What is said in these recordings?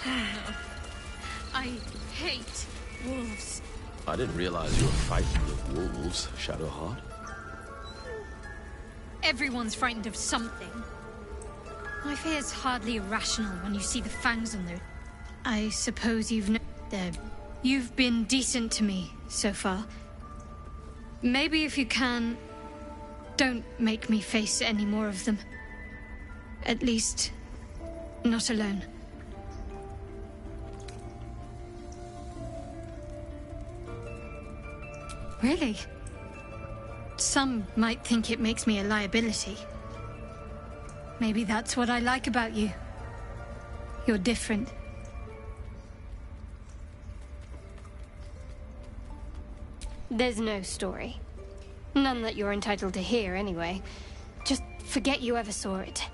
I hate wolves. I didn't realize you were frightened of wolves, Shadowheart. Everyone's frightened of something. My fear's hardly irrational when you see the fangs on their... I suppose you've been decent to me so far. Maybe if you can, don't make me face any more of them. At least, not alone. Really? Some might think it makes me a liability. Maybe that's what I like about you. You're different. There's no story. None that you're entitled to hear, anyway. Just forget you ever saw it.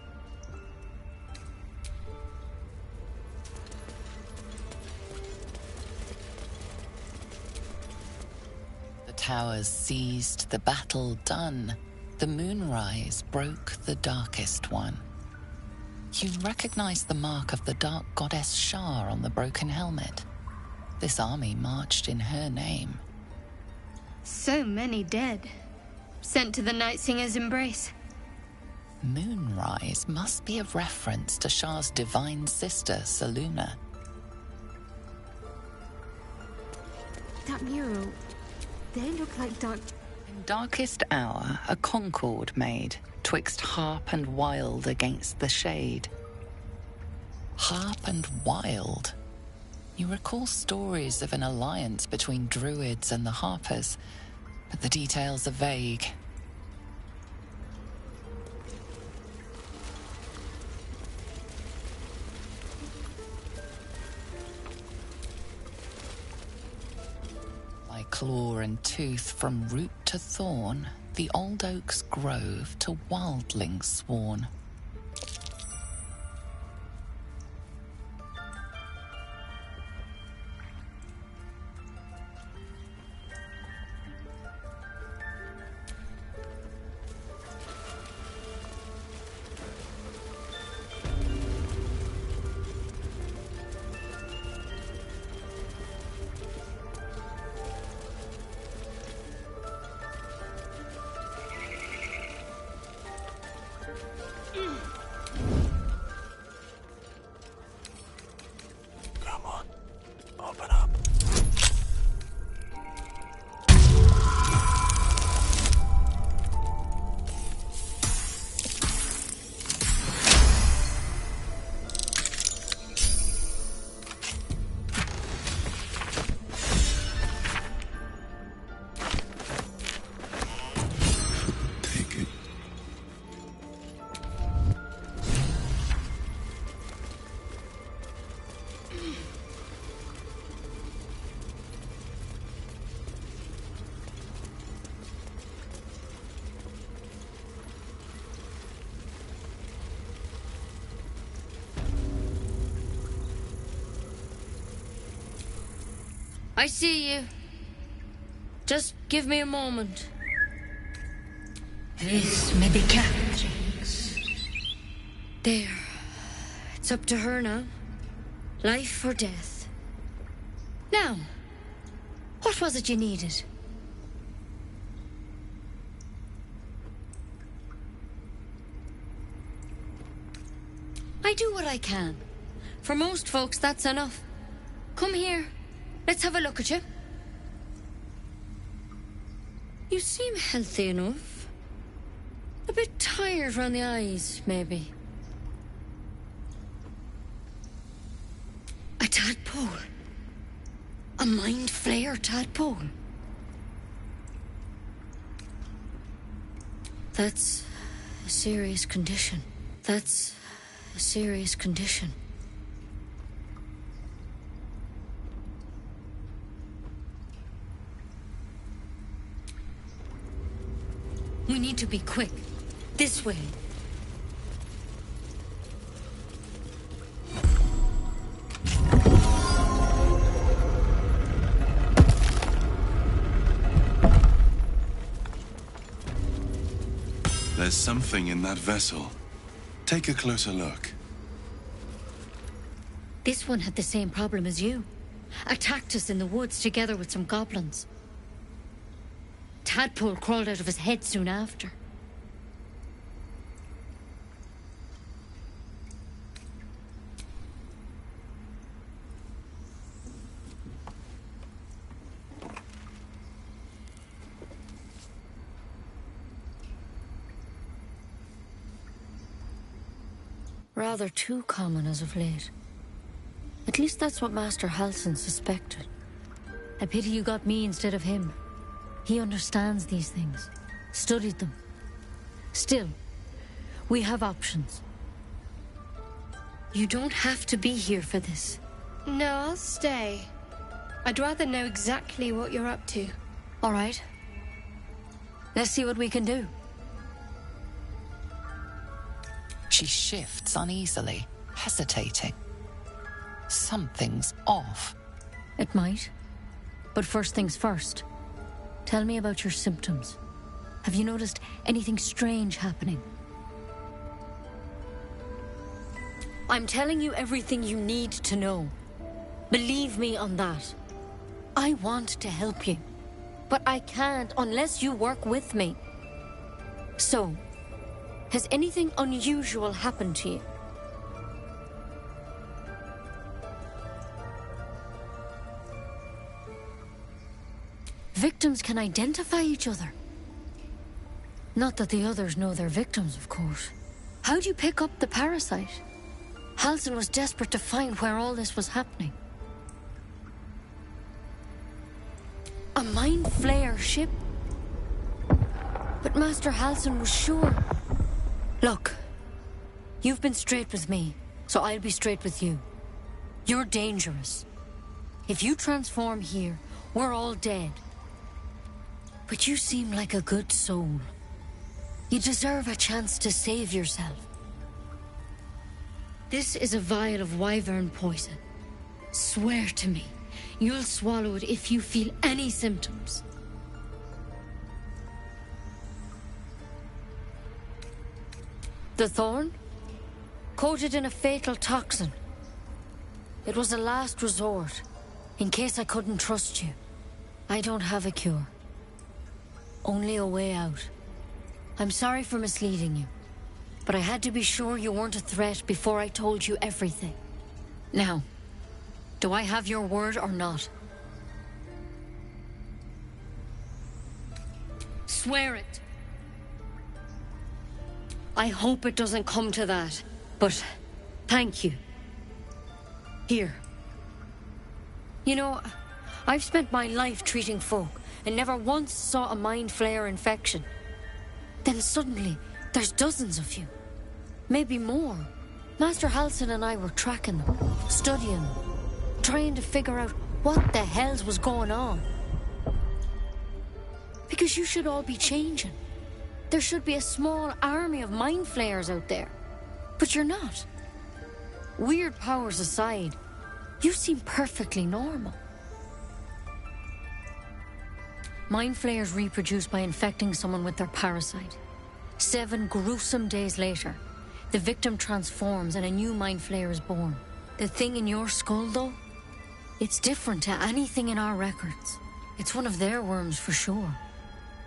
The towers seized, the battle done. The moonrise broke the darkest one. You recognize the mark of the dark goddess Shar on the broken helmet. This army marched in her name. So many dead. Sent to the Night Singer's embrace. Moonrise must be a reference to Shar's divine sister, Selûne. That mural, they look like dark... In darkest hour, a concord made, twixt harp and wild against the shade. Harp and wild. You recall stories of an alliance between druids and the harpers, but the details are vague. By claw and tooth from root to thorn, the old oak's grove to wildlings sworn. I see you. Just give me a moment. This may be Catherine's. There. It's up to her now. Life or death. Now, what was it you needed? I do what I can. For most folks, that's enough. Come here. Let's have a look at you. You seem healthy enough. A bit tired around the eyes, maybe. A tadpole. A mind flayer tadpole. That's a serious condition. That's a serious condition. We need to be quick. This way. There's something in that vessel. Take a closer look. This one had the same problem as you. Attacked us in the woods together with some goblins. Tadpole crawled out of his head soon after. Rather too common as of late. At least that's what Master Halsin suspected. A pity you got me instead of him. He understands these things. Studied them. Still, we have options. You don't have to be here for this. No, I'll stay. I'd rather know exactly what you're up to. All right. Let's see what we can do. She shifts uneasily, hesitating. Something's off. It might. But first things first. Tell me about your symptoms. Have you noticed anything strange happening? I'm telling you everything you need to know. Believe me on that. I want to help you, but I can't unless you work with me. So, has anything unusual happened to you? Victims can identify each other. Not that the others know they're victims, of course. How'd you pick up the parasite? Halsin was desperate to find where all this was happening. A Mind Flayer ship? But Master Halsin was sure. Look, you've been straight with me, so I'll be straight with you. You're dangerous. If you transform here, we're all dead. But you seem like a good soul. You deserve a chance to save yourself. This is a vial of wyvern poison. Swear to me, you'll swallow it if you feel any symptoms. The thorn? Coated in a fatal toxin. It was a last resort, in case I couldn't trust you. I don't have a cure. Only a way out. I'm sorry for misleading you, but I had to be sure you weren't a threat before I told you everything. Now, do I have your word or not? Swear it. I hope it doesn't come to that, but thank you. Here. You know, I've spent my life treating folk and never once saw a Mind Flayer infection. Then suddenly, there's dozens of you. Maybe more. Master Halsin and I were tracking them, studying them, trying to figure out what the hells was going on. Because you should all be changing. There should be a small army of Mind Flayers out there. But you're not. Weird powers aside, you seem perfectly normal. Mind Flayers reproduce by infecting someone with their parasite. 7 gruesome days later, the victim transforms and a new Mind Flayer is born. The thing in your skull, though, it's different to anything in our records. It's one of their worms for sure.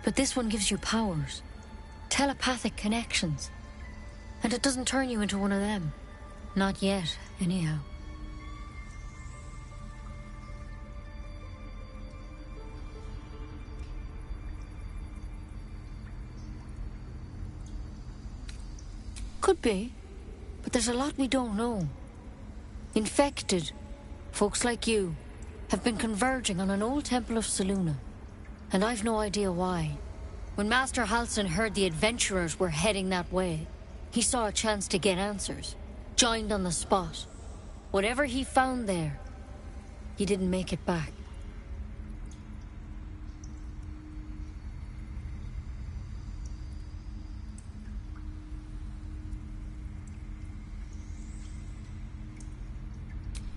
But this one gives you powers. Telepathic connections. And it doesn't turn you into one of them. Not yet, anyhow. Could be, but there's a lot we don't know. Infected, folks like you, have been converging on an old temple of Selûne, and I've no idea why. When Master Halsin heard the adventurers were heading that way, he saw a chance to get answers, joined on the spot. Whatever he found there, he didn't make it back.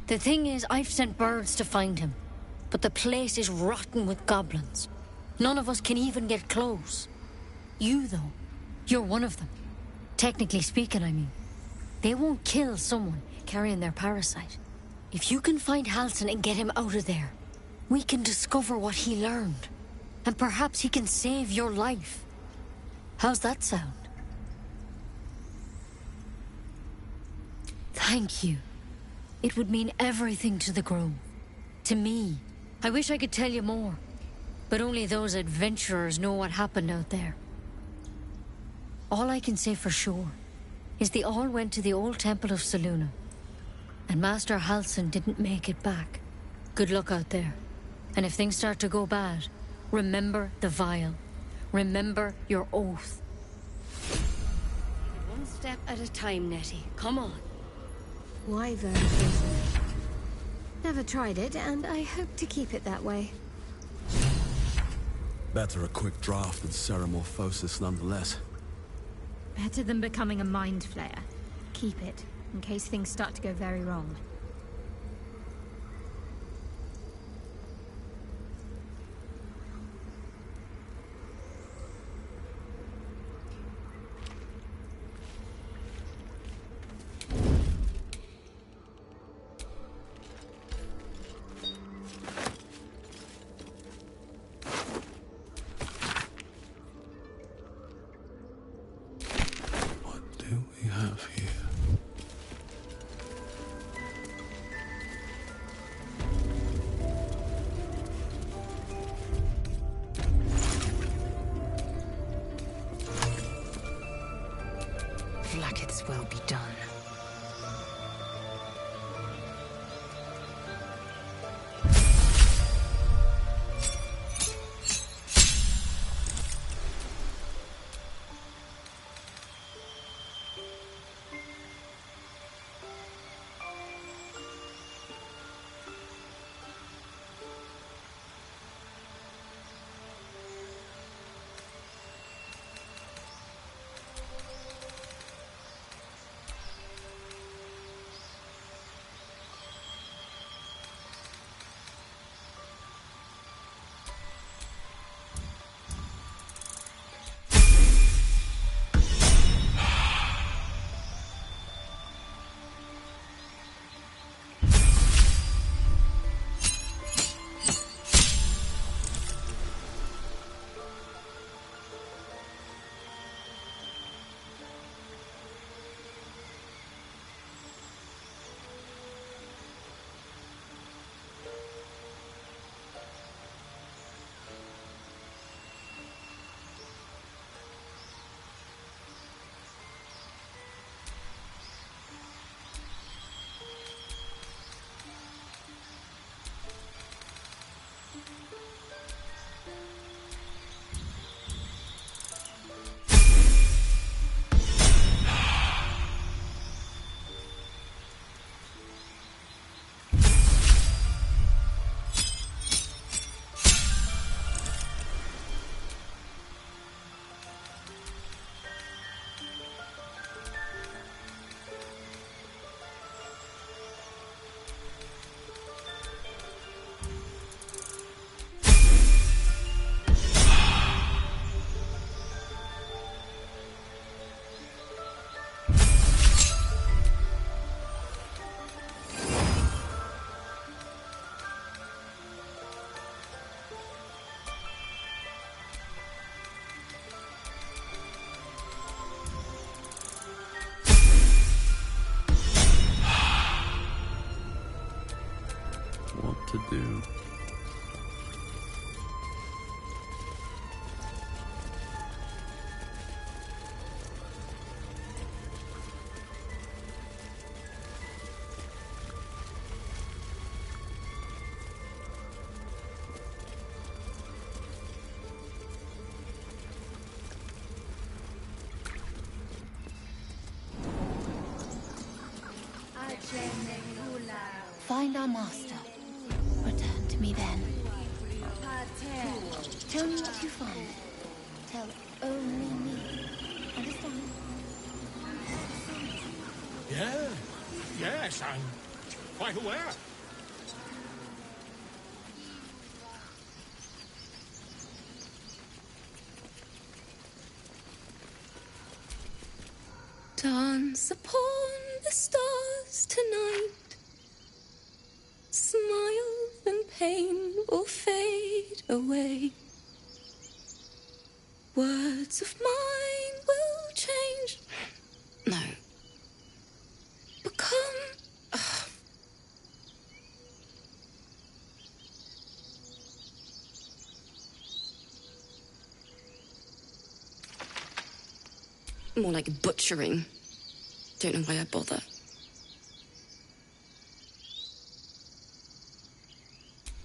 The thing is, I've sent birds to find him, but the place is rotten with goblins. None of us can even get close. You, though, you're one of them. Technically speaking, I mean. They won't kill someone carrying their parasite. If you can find Halsin and get him out of there, we can discover what he learned. And perhaps he can save your life. How's that sound? Thank you. It would mean everything to the Grove. To me. I wish I could tell you more. But only those adventurers know what happened out there. All I can say for sure is they all went to the old temple of Selûne. And Master Halsin didn't make it back. Good luck out there. And if things start to go bad, remember the vial. Remember your oath. One step at a time, Nettie. Come on. Wyvern poison. Never tried it, and I hope to keep it that way. Better a quick draft than Ceramorphosis nonetheless. Better than becoming a mind flayer. Keep it, in case things start to go very wrong. Blacket's will be done. To do. Find our master. Return to me then. Tell me what you find. Tell only me. Understand? Yes, I'm quite aware. Dance upon the stars tonight. Smile and pain will fade away. Words of mine will change. No. Become... More like butchering. Don't know why I bother.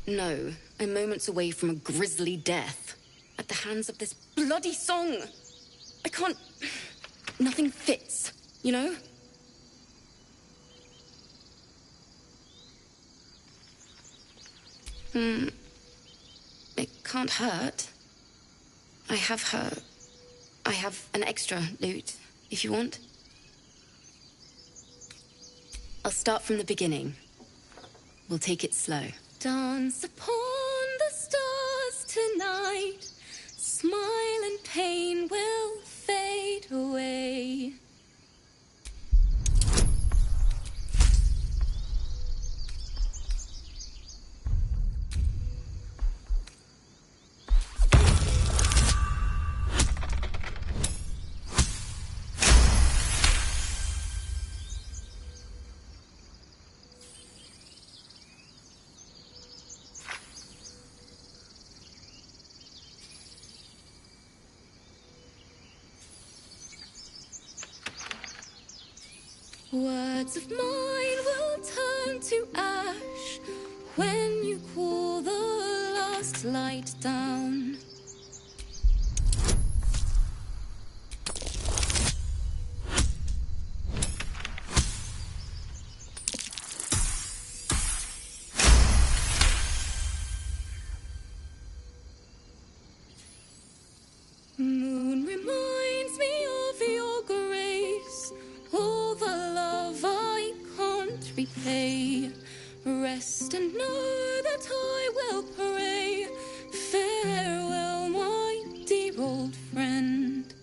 No, I'm moments away from a grisly death. At the hands of this bloody song. I can't... Nothing fits, you know? It can't hurt. I have an extra lute, if you want. I'll start from the beginning. We'll take it slow. Dance upon the stars tonight. Smile and pain will fade away. Words of mine will turn to ash when you cool the last light down. Moon reminds me of your grace, all the love I can't repay. Rest and know that I will pray. Farewell, my dear old friend.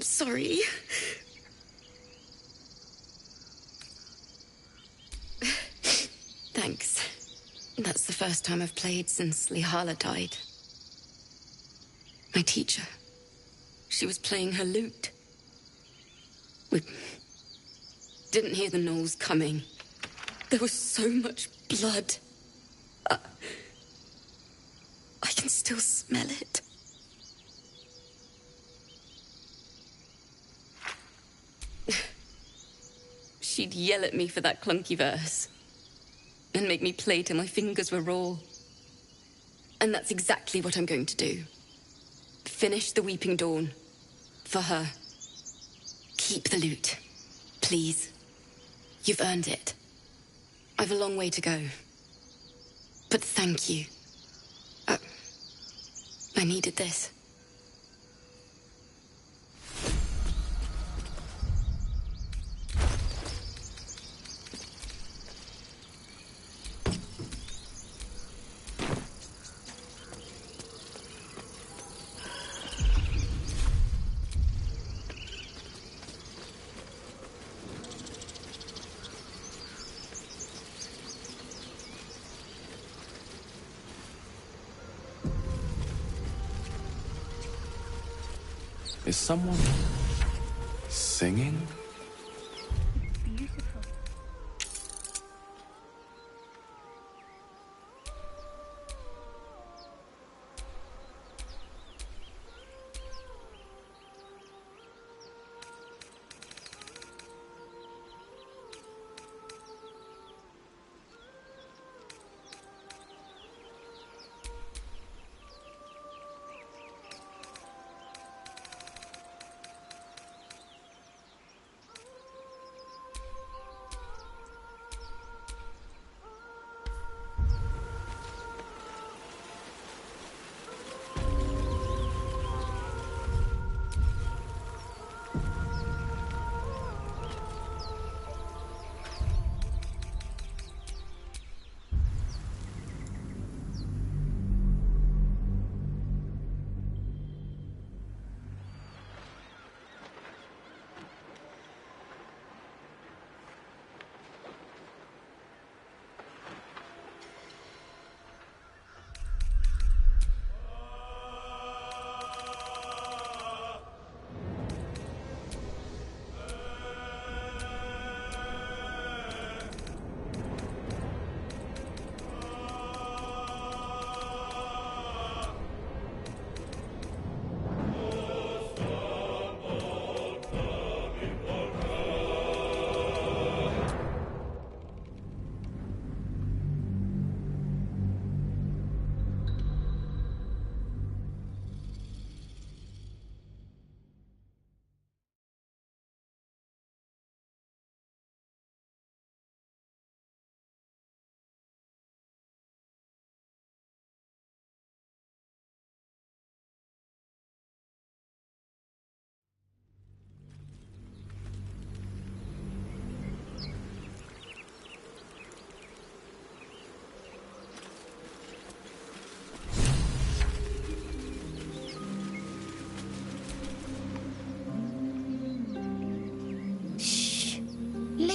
Sorry. Thanks. That's the first time I've played since Lihala died. My teacher. She was playing her lute. We didn't hear the gnolls coming. There was so much blood. I can still smell it. She'd yell at me for that clunky verse. And make me play till my fingers were raw. And that's exactly what I'm going to do. Finish the Weeping Dawn. For her. Keep the lute. Please. You've earned it. I've a long way to go. But thank you. I needed this. Is someone singing? Beautiful.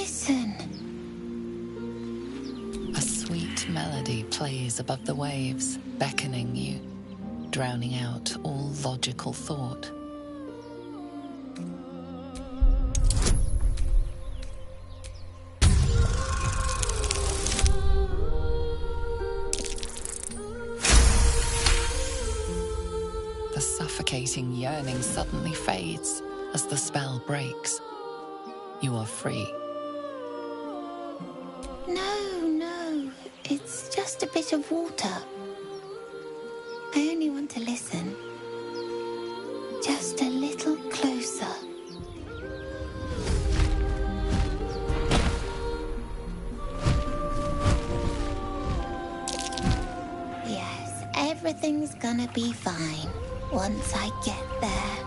Listen. A sweet melody plays above the waves, beckoning you, drowning out all logical thought. The suffocating yearning suddenly fades as the spell breaks. You are free. No. It's just a bit of water. I only want to listen. Just a little closer. Yes, everything's gonna be fine once I get there.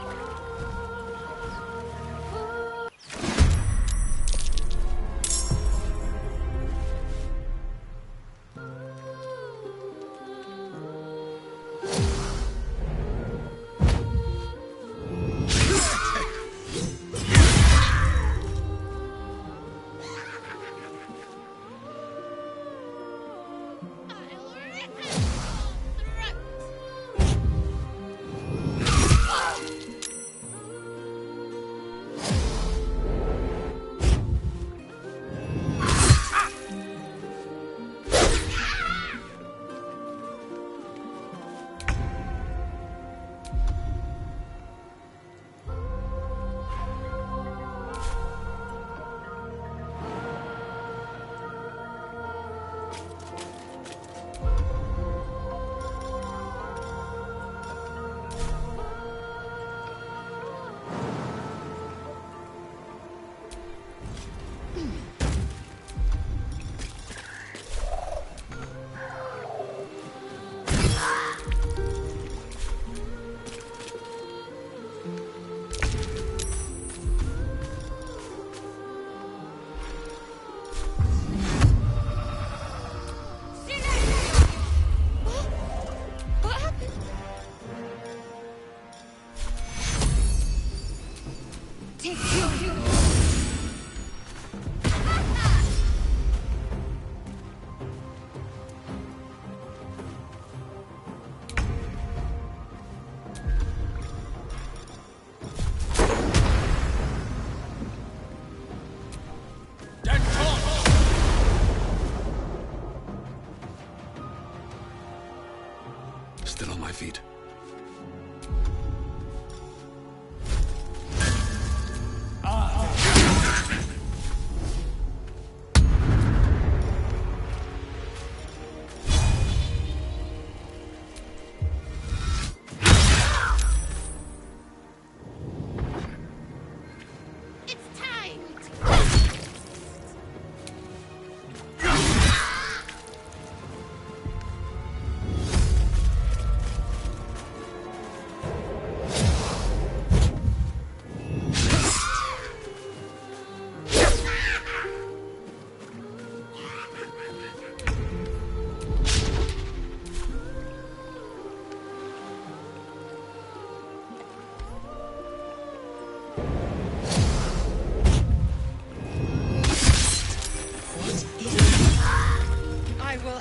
Still on my feet.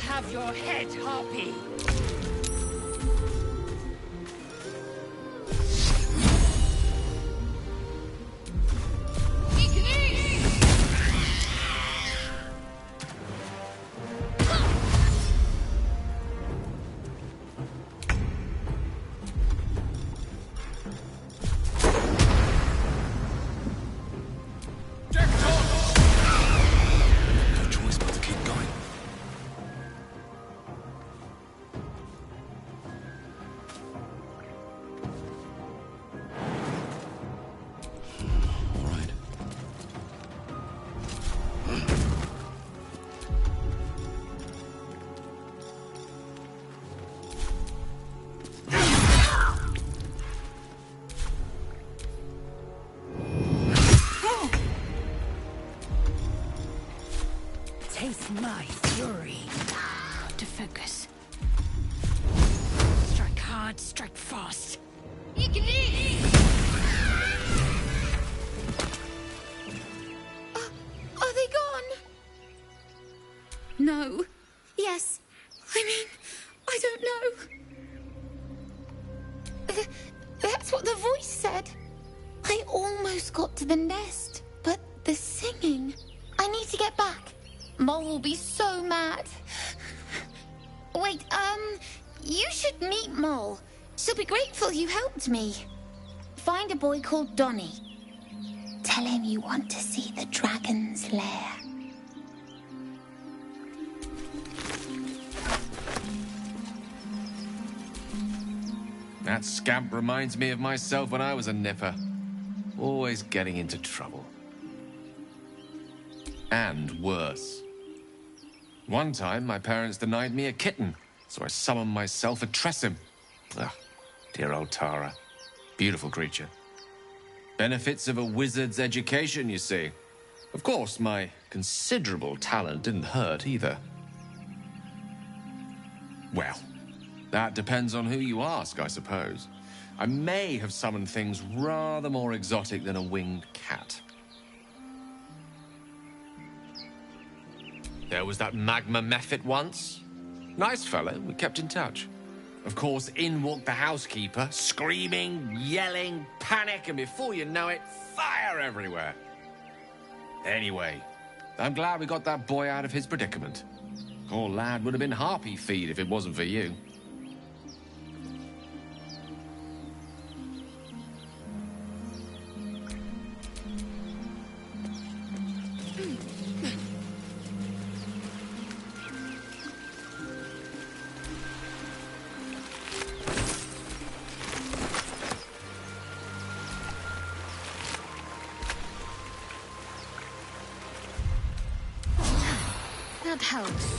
Have your head, Harpy! No choice but to keep going. Taste my fury. To focus. Strike hard, strike fast. Are they No. Yes. I mean, I don't know. That's what the voice said. I almost got to the nest, but the singing... I need to get back. Mole will be so mad. Wait, you should meet Mole. She'll be grateful you helped me. Find a boy called Donny. Tell him you want to see the dragon's lair. That scamp reminds me of myself when I was a nipper. Always getting into trouble. And worse. One time, my parents denied me a kitten, so I summoned myself a Tressym. Ugh, dear old Tara. Beautiful creature. Benefits of a wizard's education, you see. Of course, my considerable talent didn't hurt either. Well, that depends on who you ask, I suppose. I may have summoned things rather more exotic than a winged cat. There was that Magma Mephit once. Nice fellow, we kept in touch. Of course, in walked the housekeeper, screaming, yelling, panic, and before you know it, fire everywhere. Anyway, I'm glad we got that boy out of his predicament. Poor lad would have been harpy feed if it wasn't for you. That helps.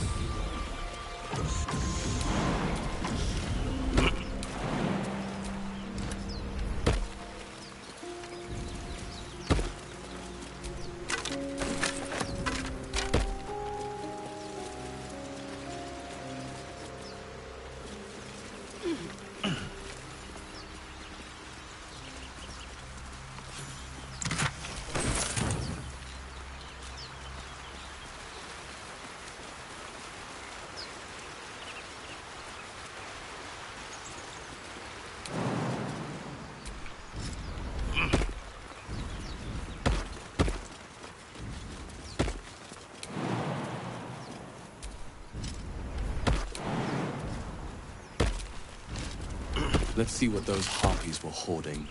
Let's see what those harpies were hoarding.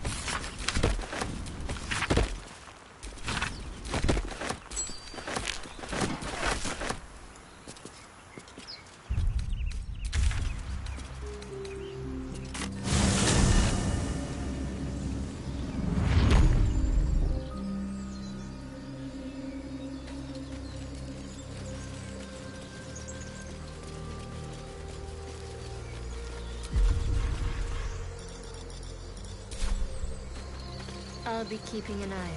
I'll be keeping an eye on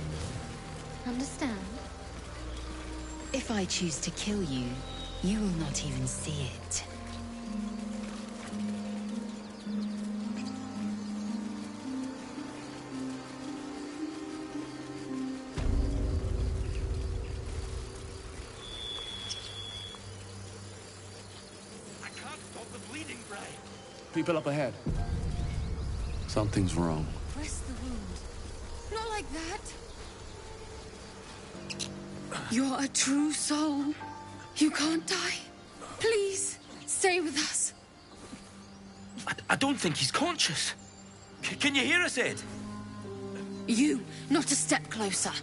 you. Understand? If I choose to kill you, you will not even see it. I can't stop the bleeding, Bray. People up ahead. Something's wrong. Press the wound. Not like that. You're a true soul. You can't die. Please, stay with us. I don't think he's conscious. Can you hear us, Ed? You, not a step closer.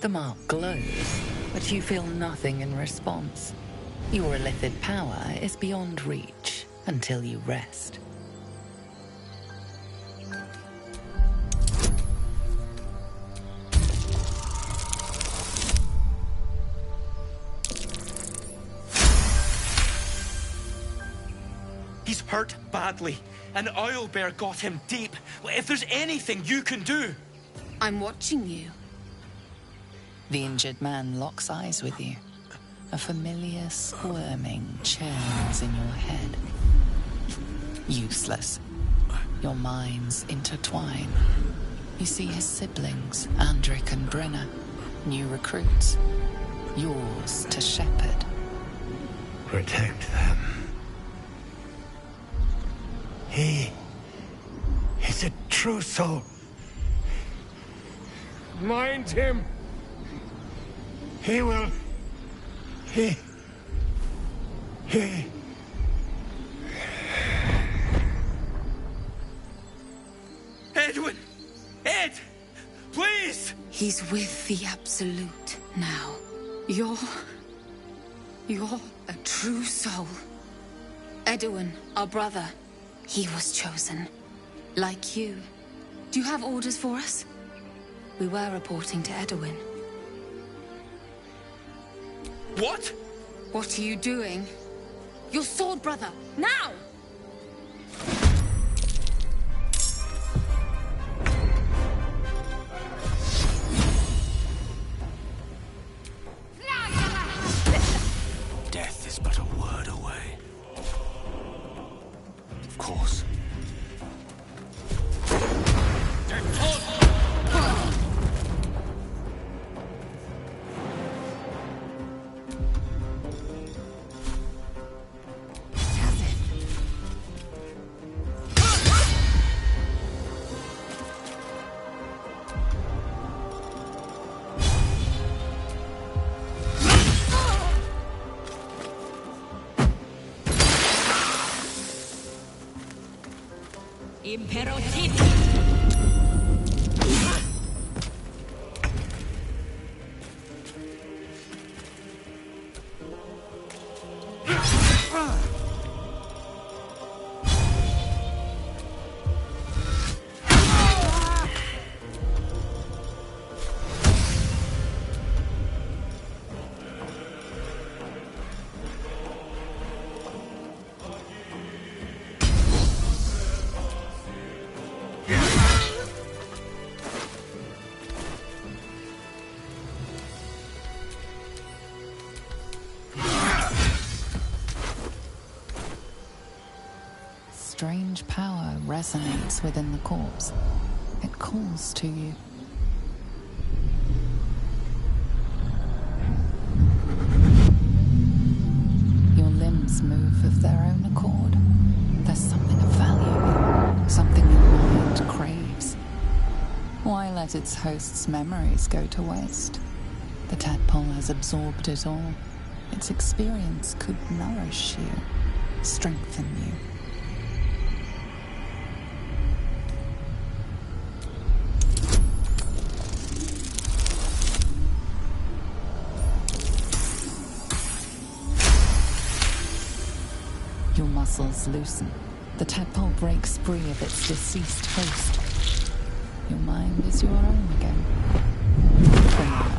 The mark glows, but you feel nothing in response. Your illithid power is beyond reach until you rest. He's hurt badly. An owlbear got him deep. If there's anything you can do... I'm watching you. The injured man locks eyes with you. A familiar squirming churns in your head. Useless. Your minds intertwine. You see his siblings, Andric and Brenna. New recruits. Yours to shepherd. protect them. He is a true soul. Mind him! He will... He... Edwin! Ed! Please! He's with the Absolute now. You're a true soul. Edwin, our brother, he was chosen. Like you. Do you have orders for us? We were reporting to Edwin. What? What are you doing? Your sword, brother! Now! Death is but a word away. Of course. Imperativ! Strange power resonates within the corpse. It calls to you. Your limbs move of their own accord. There's something of value, something your mind craves. Why let its host's memories go to waste? The tadpole has absorbed it all. Its experience could nourish you, strengthen you. Your muscles loosen. The tadpole breaks free of its deceased host. Your mind is your own again. For now.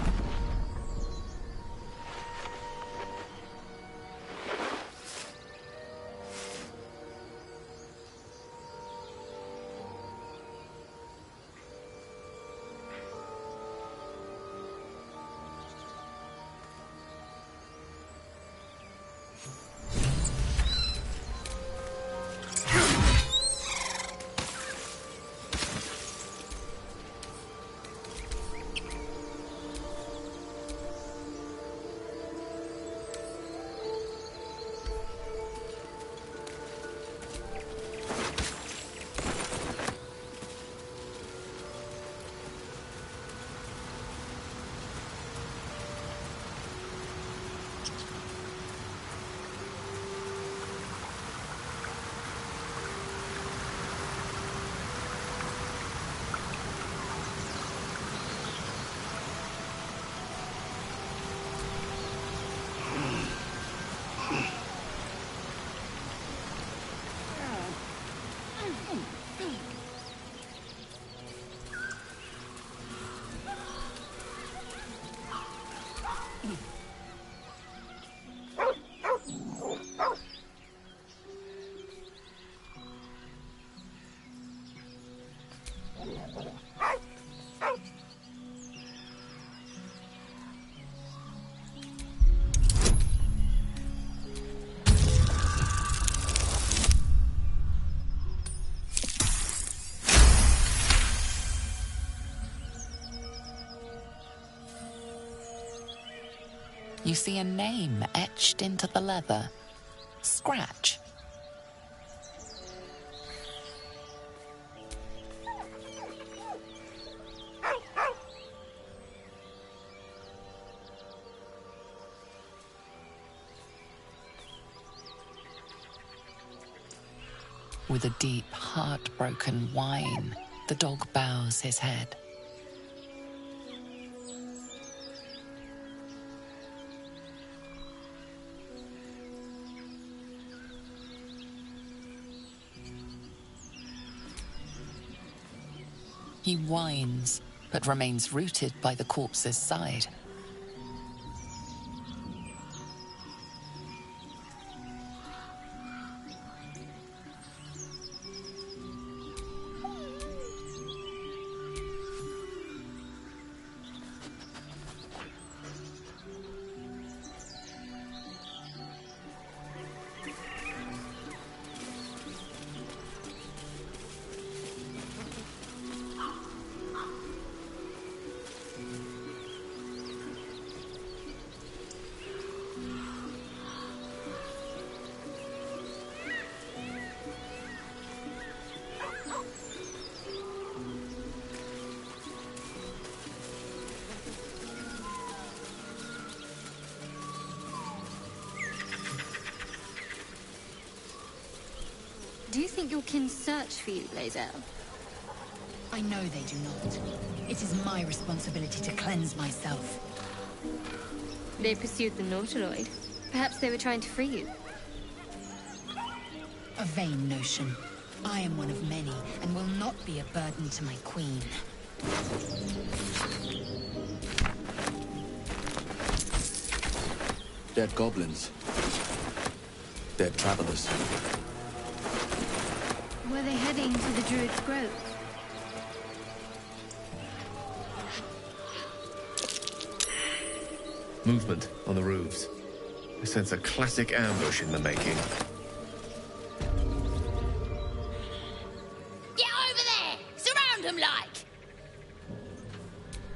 you see a name etched into the leather. Scratch. With a deep, heartbroken whine, the dog bows his head. He whines, but remains rooted by the corpse's side. Do you think your kin search for you, Lae'zel? I know they do not. It is my responsibility to cleanse myself. They pursued the Nautiloid. Perhaps they were trying to free you. A vain notion. I am one of many, and will not be a burden to my queen. Dead goblins. Dead travelers. Were they heading to the Druid's Grove? Movement on the roofs. I sense a classic ambush in the making. Get over there! Surround them like!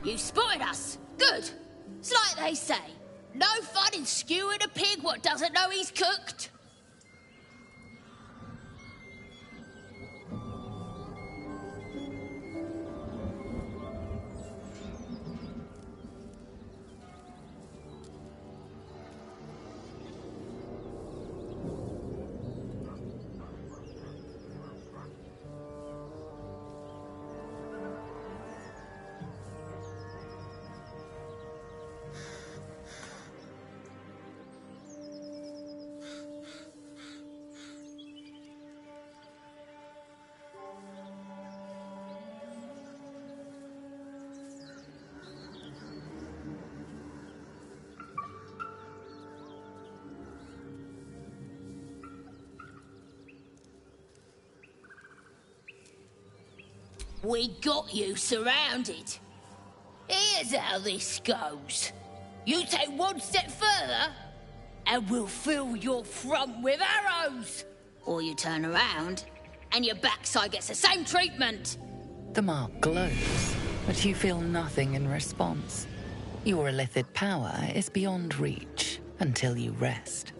You spotted us. Good. It's like they say. No fun in skewing a pig what doesn't know he's cooked. We got you surrounded. Here's how this goes. You take one step further, and we'll fill your front with arrows. Or you turn around, and your backside gets the same treatment. The mark glows, but you feel nothing in response. Your illithid power is beyond reach until you rest.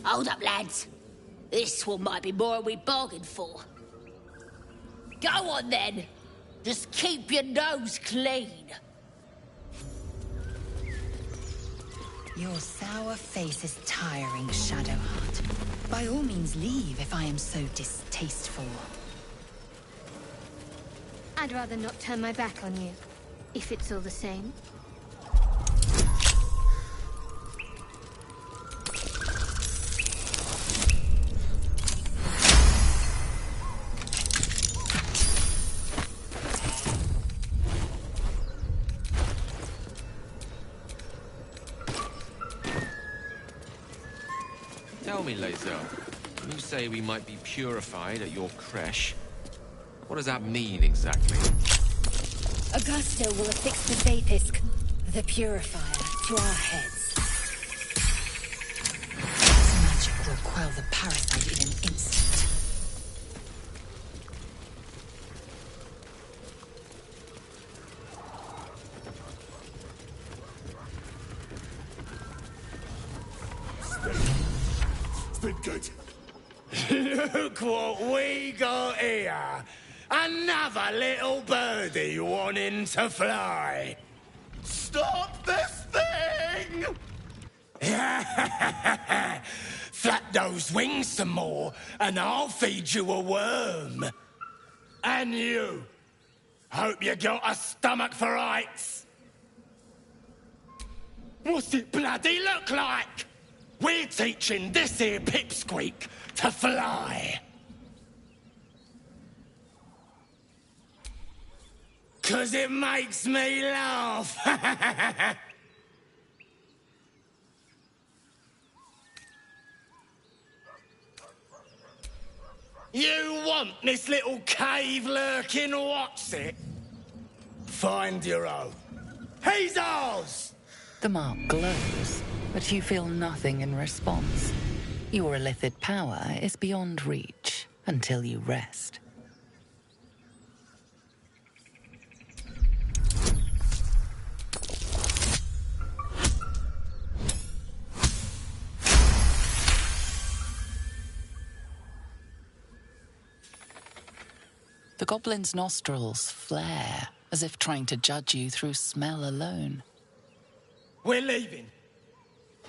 Hold up, lads. This one might be more than we bargained for. Go on, then. Just keep your nose clean. Your sour face is tiring, Shadowheart. By all means leave if I am so distasteful. I'd rather not turn my back on you, if it's all the same. Tell me, Lae'zel, When you say we might be purified at your creche, what does that mean exactly? Augusto will affix the Vapisk, the purifier, to our heads. This magic will quell the parasite in an instant. Good. Look what we got here. Another little birdie wanting to fly. Stop this thing! Flap those wings some more, and I'll feed you a worm. And you. Hope you got a stomach for heights. What's it bloody look like? We're teaching this here pipsqueak to fly. 'Cause it makes me laugh. You want this little cave lurking what's it? Find your own. He's ours! The mark glows, but you feel nothing in response. Your illithid power is beyond reach until you rest. The goblin's nostrils flare, as if trying to judge you through smell alone. We're leaving.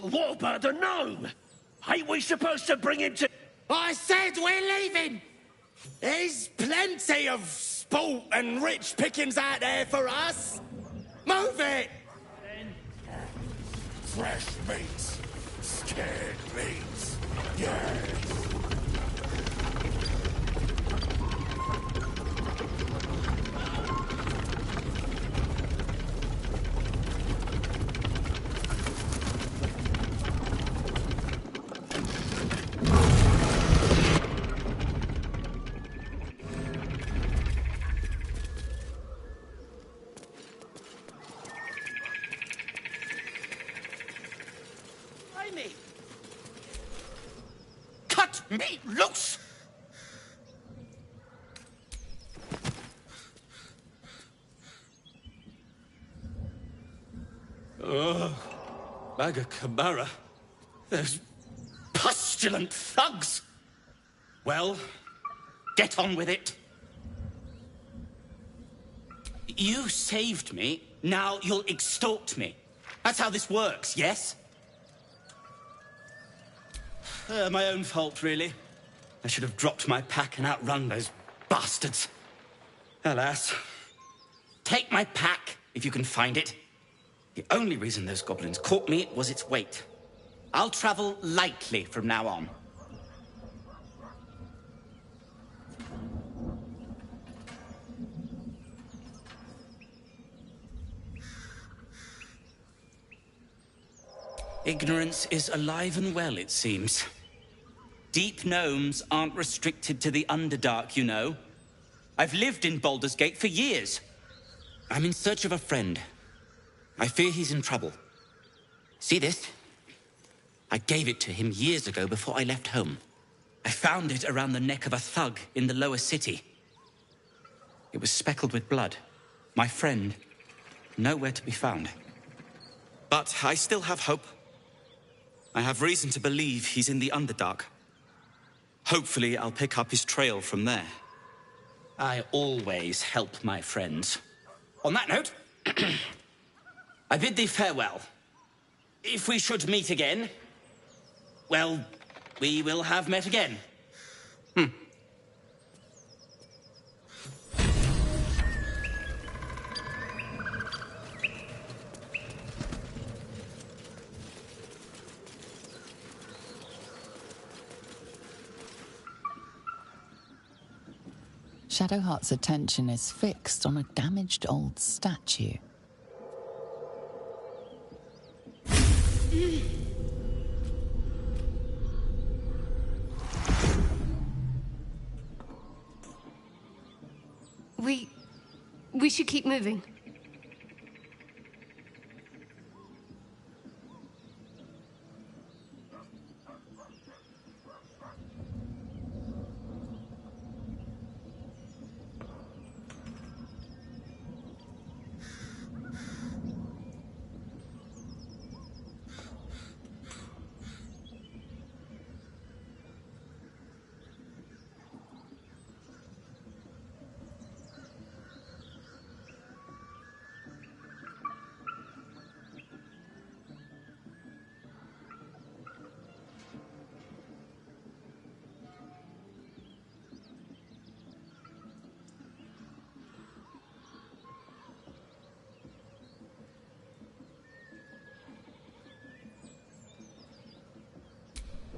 What about the gnome? Ain't we supposed to bring him to... I said we're leaving! There's plenty of sport and rich pickings out there for us. Move it! Fresh meats. Scared meats. Yes. Cut me loose! Maga Kamara. Those pustulant thugs. Well, get on with it. You saved me, now you'll extort me. That's how this works, yes? My own fault, really. I should have dropped my pack and outrun those bastards. Alas. Take my pack, if you can find it. The only reason those goblins caught me was its weight. I'll travel lightly from now on. Ignorance is alive and well, it seems. Deep gnomes aren't restricted to the Underdark, you know. I've lived in Baldur's Gate for years. I'm in search of a friend. I fear he's in trouble. See this? I gave it to him years ago before I left home. I found it around the neck of a thug in the lower city. It was speckled with blood. My friend, nowhere to be found. But I still have hope. I have reason to believe he's in the Underdark. Hopefully, I'll pick up his trail from there. I always help my friends. On that note, I bid thee farewell. If we should meet again, well, we will have met again. Shadowheart's attention is fixed on a damaged old statue. We should keep moving.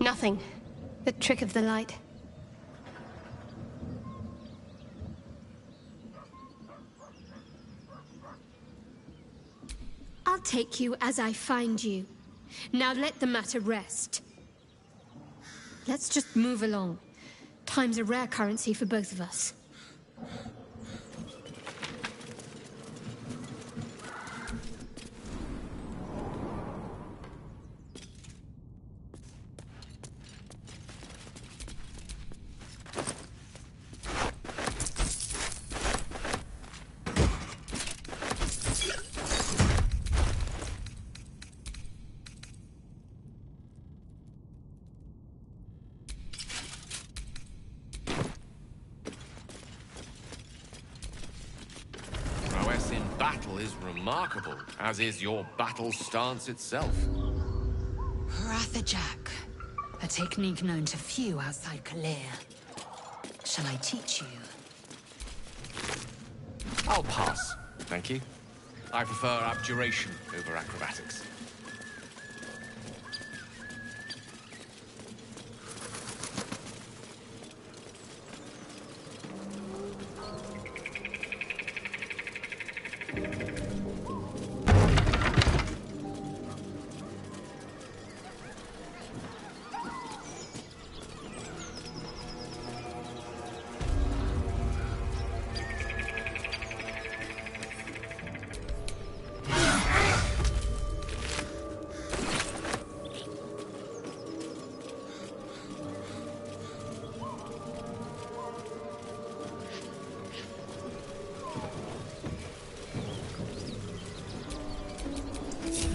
Nothing. The trick of the light. I'll take you as I find you. Now let the matter rest. Let's just move along. Time's a rare currency for both of us. Battle is remarkable, as is your battle stance itself. Rathajak, a technique known to few outside Kalir. Shall I teach you? I'll pass, thank you. I prefer abjuration over acrobatics.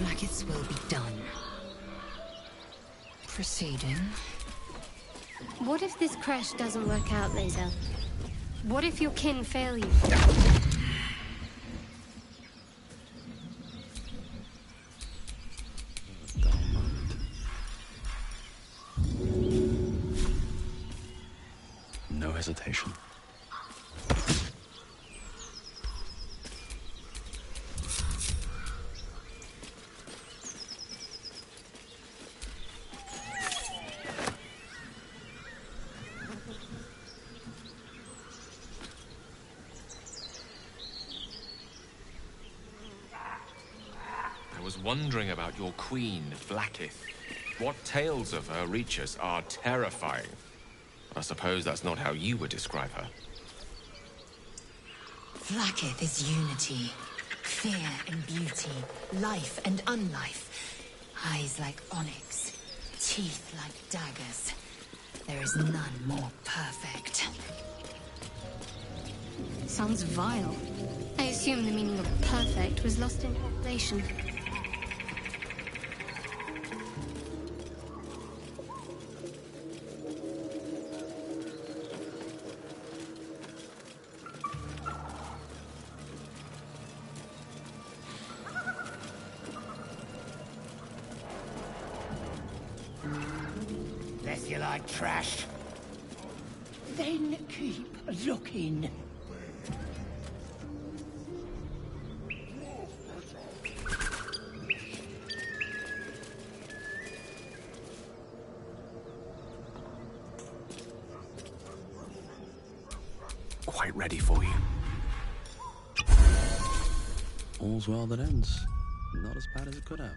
Blackets will be done. Proceeding. What if this crash doesn't work out, Lae'zel? What if your kin fail you? No hesitation. I was wondering about your queen, Vlaakith. What tales of her reach us are terrifying. I suppose that's not how you would describe her. Vlaakith is unity. Fear and beauty. Life and unlife. Eyes like onyx. Teeth like daggers. There is none more perfect. Sounds vile. I assume the meaning of perfect was lost in translation. Guess you like trash. Then keep looking. Quite ready for you. All's well that ends. Not as bad as it could have.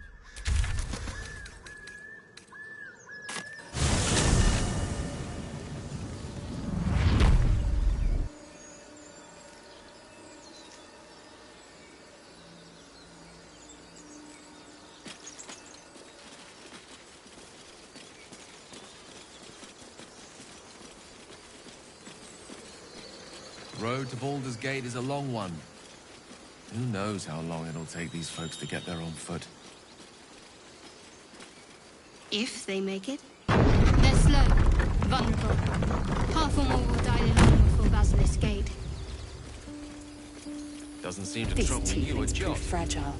road to Baldur's Gate is a long one. Who knows how long it'll take these folks to get there on foot. If they make it. They're slow, vulnerable. Half or more will die alone before Basilisk Gate. Doesn't seem to This trouble you a tiefling's jot. proof fragile.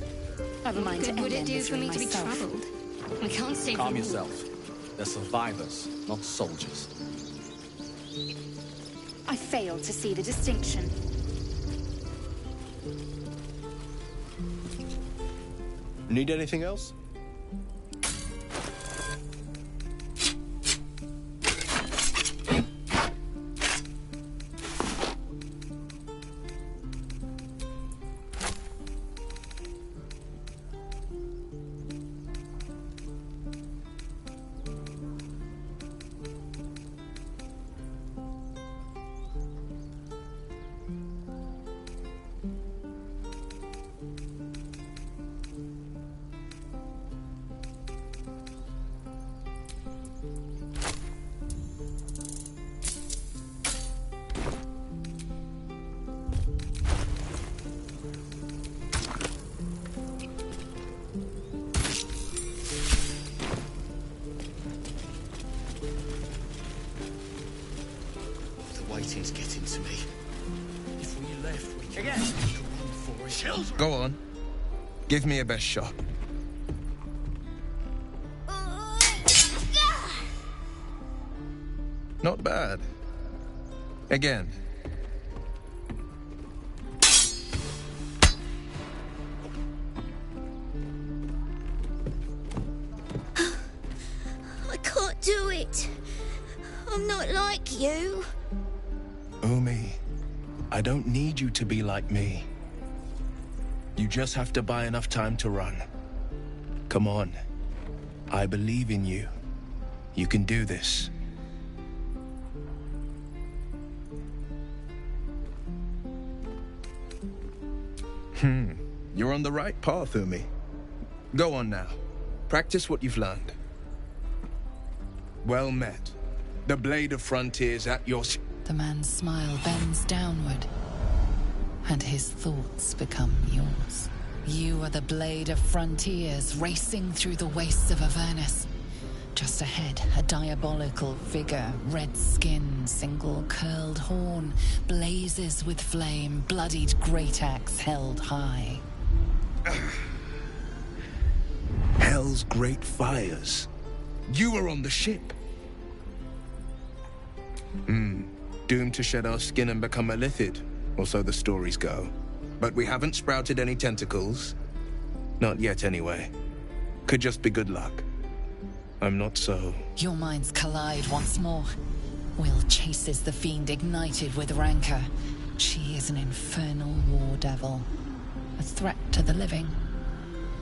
I've a mind to Good end would their it do for misery me to be myself. troubled? We can't save Calm them all. yourself. They're survivors, not soldiers. I fail to see the distinction. Need anything else? Waiting's getting to me. If we left, we could run for it. Chills. Go on. Give me your best shot. Not bad. Again. I can't do it. I'm not like you. Umi, I don't need you to be like me. You just have to buy enough time to run. Come on. I believe in you. You can do this. You're on the right path, Umi. Go on now. Practice what you've learned. Well met. The Blade of Frontiers at your... The man's smile bends downward, and his thoughts become yours. You are the Blade of Frontiers, racing through the wastes of Avernus. Just ahead, a diabolical figure, red skin, single curled horn, blazes with flame, bloodied great axe held high. Hell's great fires. You were on the ship. Doomed to shed our skin and become a lithid, or so the stories go. But we haven't sprouted any tentacles. Not yet, anyway. Could just be good luck. I'm not so... Your minds collide once more. Will chases the fiend ignited with rancor. She is an infernal war devil. A threat to the living.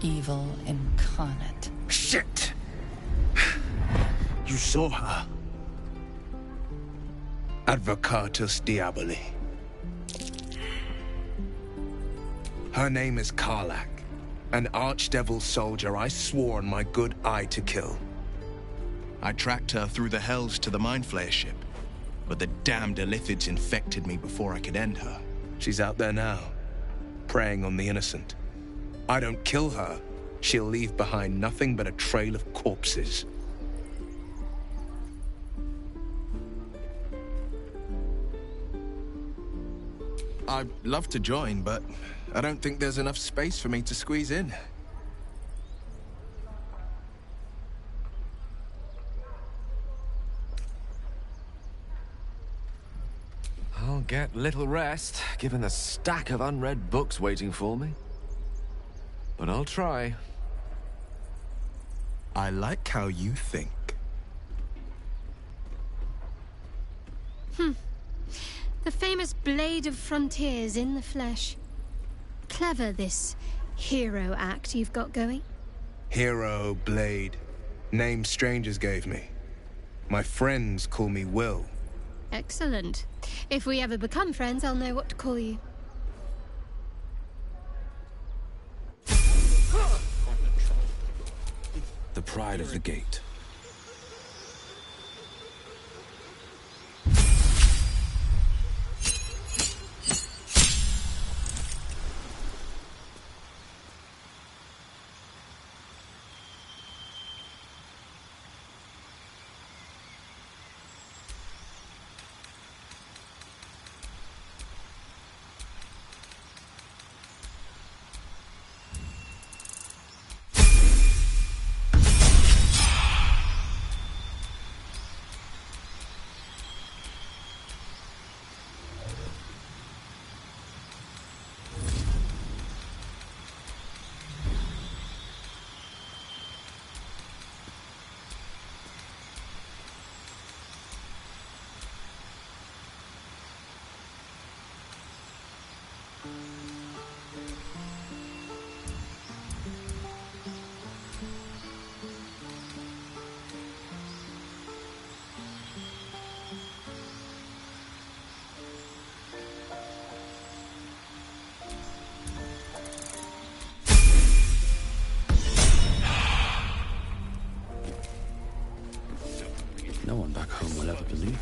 Evil incarnate. Shit! You saw her. Advocatus Diaboli. Her name is Karlach, an archdevil soldier I swore on my good eye to kill. I tracked her through the hells to the Mind Flayer ship, but the damned Illithids infected me before I could end her. She's out there now, preying on the innocent. I don't kill her, she'll leave behind nothing but a trail of corpses. I'd love to join, but I don't think there's enough space for me to squeeze in. I'll get little rest, given the stack of unread books waiting for me. But I'll try. I like how you think. The famous Blade of Frontiers in the flesh. Clever, this hero act you've got going. Hero, Blade. Name strangers gave me. My friends call me Will. Excellent. If we ever become friends, I'll know what to call you. The pride of the gate.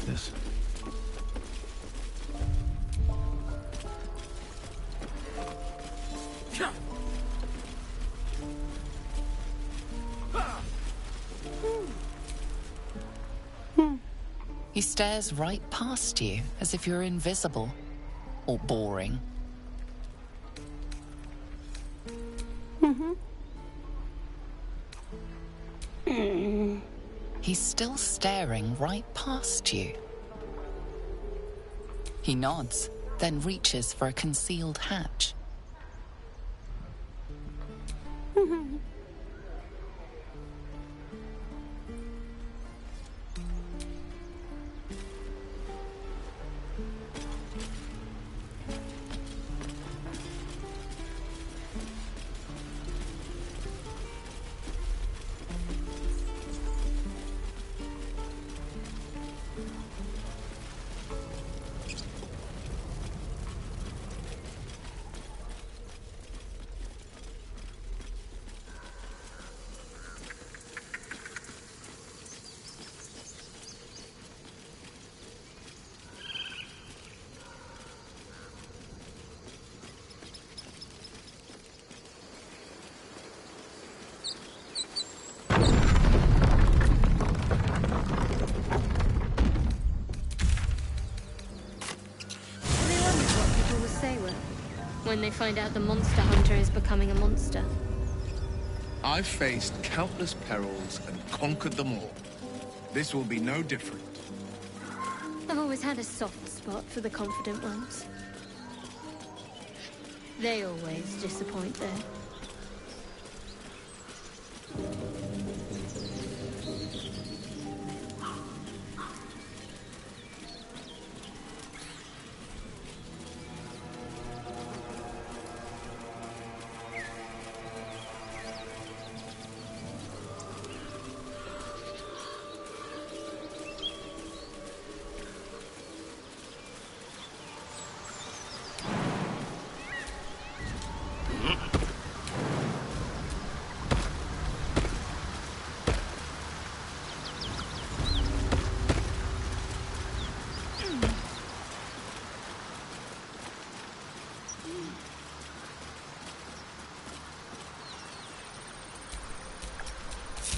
like this. He stares right past you, as if you're invisible. Or boring. He's still staring right past you. He nods, then reaches for a concealed hatch. When they find out the monster hunter is becoming a monster. I've faced countless perils and conquered them all. This will be no different. I've always had a soft spot for the confident ones. They always disappoint, though.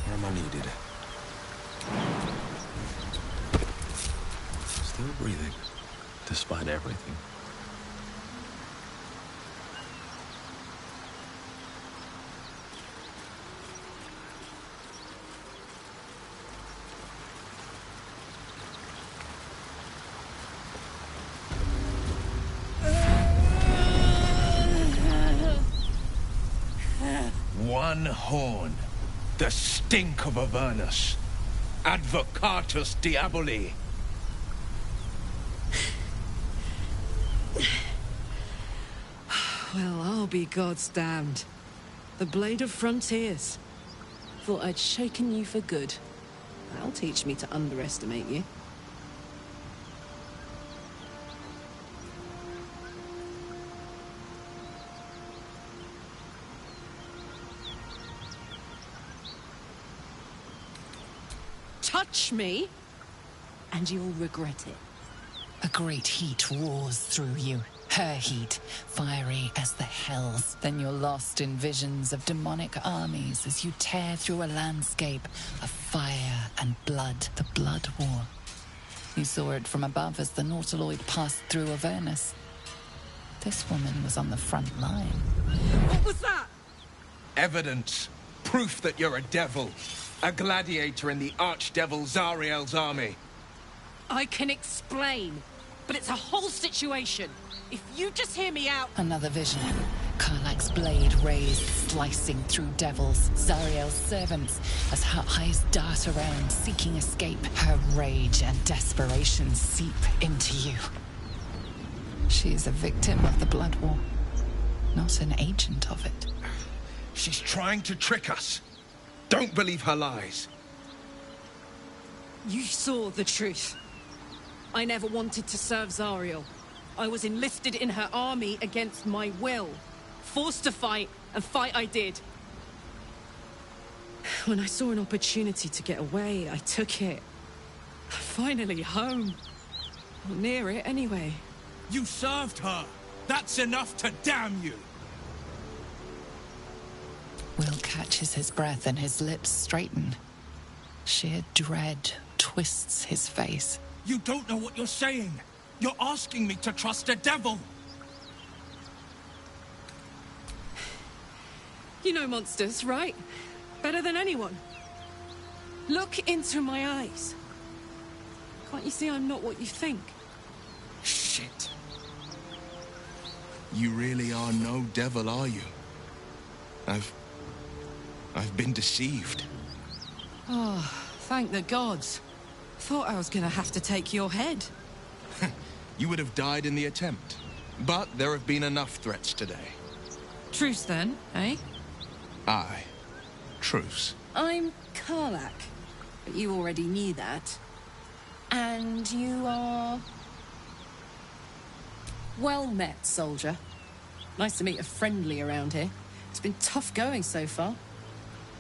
Where am I needed? Still breathing, despite everything. One horn. The stink of Avernus. Advocatus Diaboli. Well, I'll be God's damned. The Blade of Frontiers. Thought I'd shaken you for good. That'll teach me to underestimate you. Touch me, and you'll regret it. A great heat roars through you. Her heat, fiery as the hells. Then you're lost in visions of demonic armies as you tear through a landscape of fire and blood. The Blood War. You saw it from above as the Nautiloid passed through Avernus. This woman was on the front line. What was that? Evidence. Proof that you're a devil. A gladiator in the archdevil Zariel's army. I can explain, but it's a whole situation. If you just hear me out... Another vision. Karlach's blade raised, slicing through devils, Zariel's servants, as her eyes dart around, seeking escape. Her rage and desperation seep into you. She is a victim of the Blood War, not an agent of it. She's trying to trick us. Don't believe her lies. You saw the truth. I never wanted to serve Zariel. I was enlisted in her army against my will. Forced to fight, and fight I did. When I saw an opportunity to get away, I took it. Finally home. Well, near it, anyway. You served her! That's enough to damn you! Will catches his breath and his lips straighten. Sheer dread twists his face. You don't know what you're saying! You're asking me to trust a devil! You know monsters, right? Better than anyone. Look into my eyes. Can't you see I'm not what you think? Shit. You really are no devil, are you? I've been deceived. Oh, thank the gods. Thought I was gonna have to take your head. You would have died in the attempt. But there have been enough threats today. Truce then, eh? Aye. Truce. I'm Karlach, but you already knew that. And you are... Well met, soldier. Nice to meet a friendly around here. It's been tough going so far.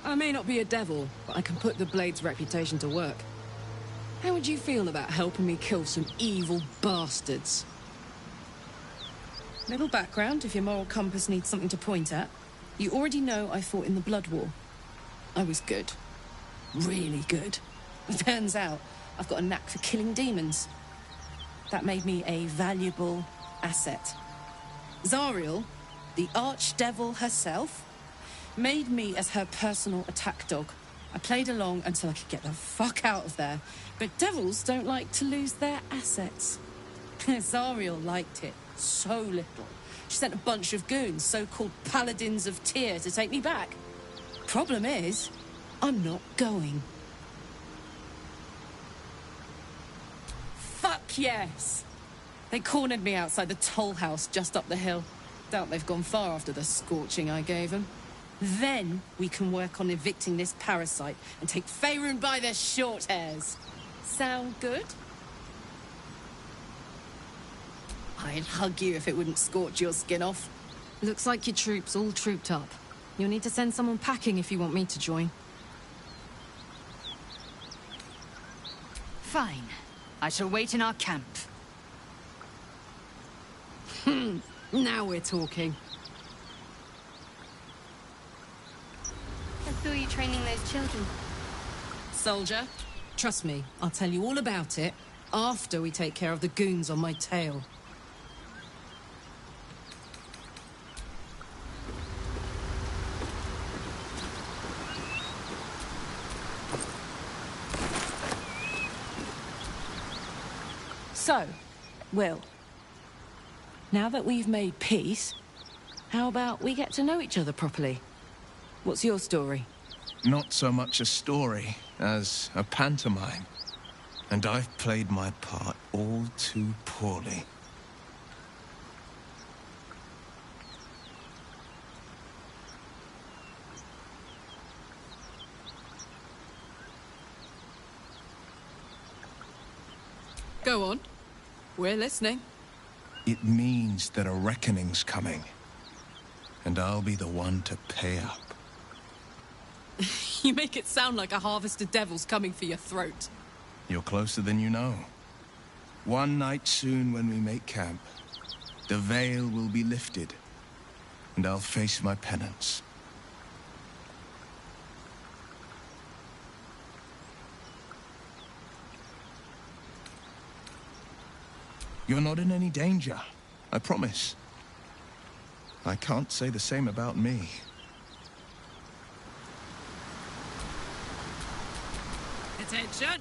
I may not be a devil, but I can put the Blade's reputation to work. How would you feel about helping me kill some evil bastards? Little background, if your moral compass needs something to point at. You already know I fought in the Blood War. I was good. Really good. Turns out, I've got a knack for killing demons. That made me a valuable asset. Zariel, the archdevil herself, made me as her personal attack dog. I played along until I could get the fuck out of there. But devils don't like to lose their assets. Zariel liked it so little. She sent a bunch of goons, so-called Paladins of Tyr, to take me back. Problem is, I'm not going. Fuck yes! They cornered me outside the toll house just up the hill. Doubt they've gone far after the scorching I gave them. Then we can work on evicting this parasite and take Faerun by their short hairs. Sound good? I'd hug you if it wouldn't scorch your skin off. Looks like your troops all trooped up. You'll need to send someone packing if you want me to join. Fine. I shall wait in our camp. Now we're talking. I saw you training those children. Soldier, trust me, I'll tell you all about it after we take care of the goons on my tail. So, Will, now that we've made peace, how about we get to know each other properly? What's your story? Not so much a story as a pantomime. And I've played my part all too poorly. Go on. We're listening. It means that a reckoning's coming. And I'll be the one to pay up. You make it sound like a harvest of devils coming for your throat. You're closer than you know. One night soon when we make camp, the veil will be lifted, and I'll face my penance. You're not in any danger, I promise. I can't say the same about me. Attention!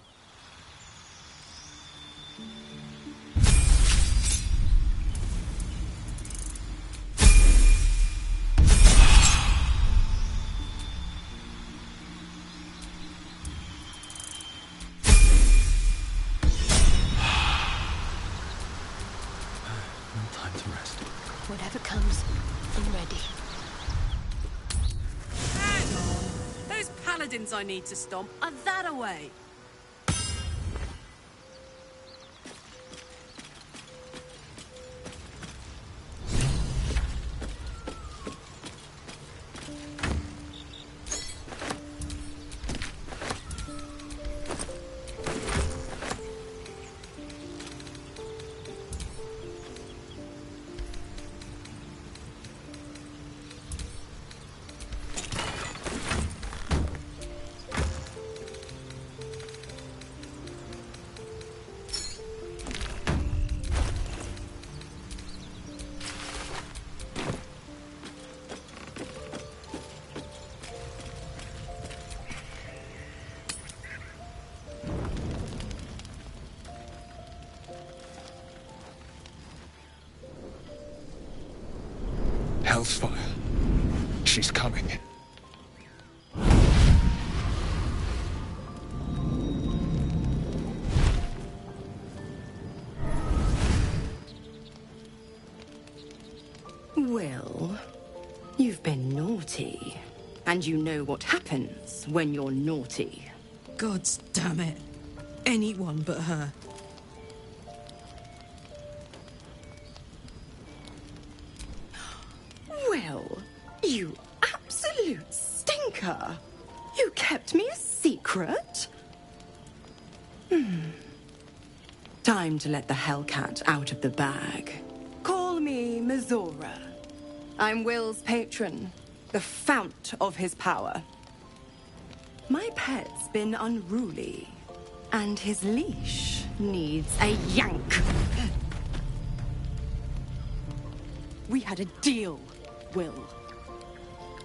Time to rest. Whatever comes, I'm ready. Hang on! Those paladins I need to stomp are that away. Hellsfire. She's coming. Well, you've been naughty. And you know what happens when you're naughty. Gods damn it. Anyone but her. Well, you absolute stinker. You kept me a secret? Time to let the Hellcat out of the bag. Call me Mizora. I'm Will's patron, the fount of his power. My pet's been unruly, and his leash needs a yank. We had a deal, Will.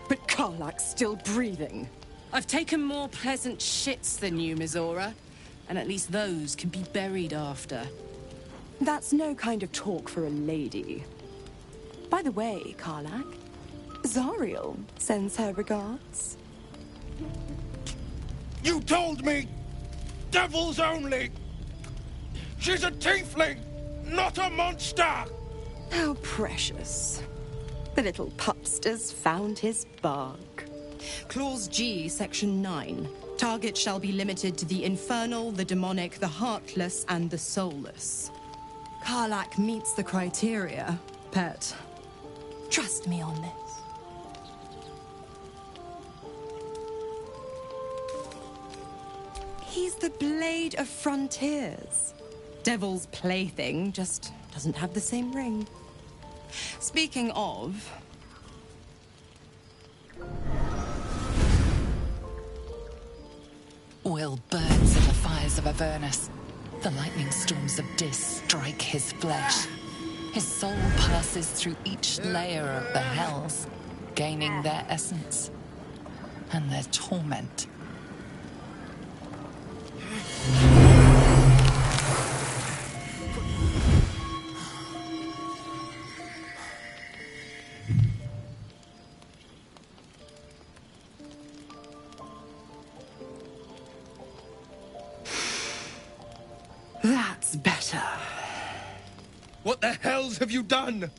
But Karlach's still breathing. I've taken more pleasant shits than you, Mizora. And at least those can be buried after. That's no kind of talk for a lady. By the way, Karlach, Zariel sends her regards. You told me! Devils only! She's a tiefling, not a monster! How precious. The little pupster's found his bark. Clause G, Section 9. Target shall be limited to the infernal, the demonic, the heartless, and the soulless. Karlach meets the criteria, pet. Trust me on this. He's the Blade of Frontiers. Devil's plaything, just doesn't have the same ring. Speaking of... Will burns in the fires of Avernus. The lightning storms of Dis strike his flesh. His soul passes through each layer of the hells, gaining their essence and their torment. That's better. What the hells have you done?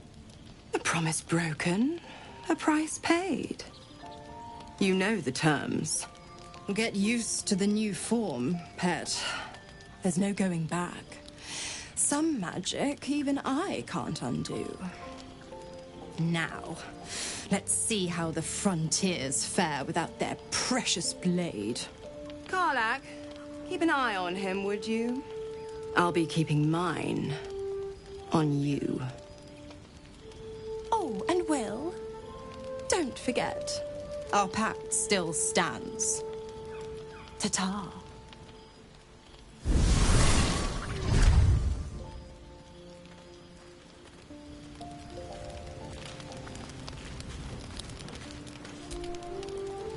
A promise broken, a price paid. You know the terms. Get used to the new form, pet. There's no going back. Some magic even I can't undo. Now, let's see how the Frontiers fare without their precious blade. Karlach, keep an eye on him, would you? I'll be keeping mine on you. Oh, and Will, don't forget, our pact still stands. Ta-ta.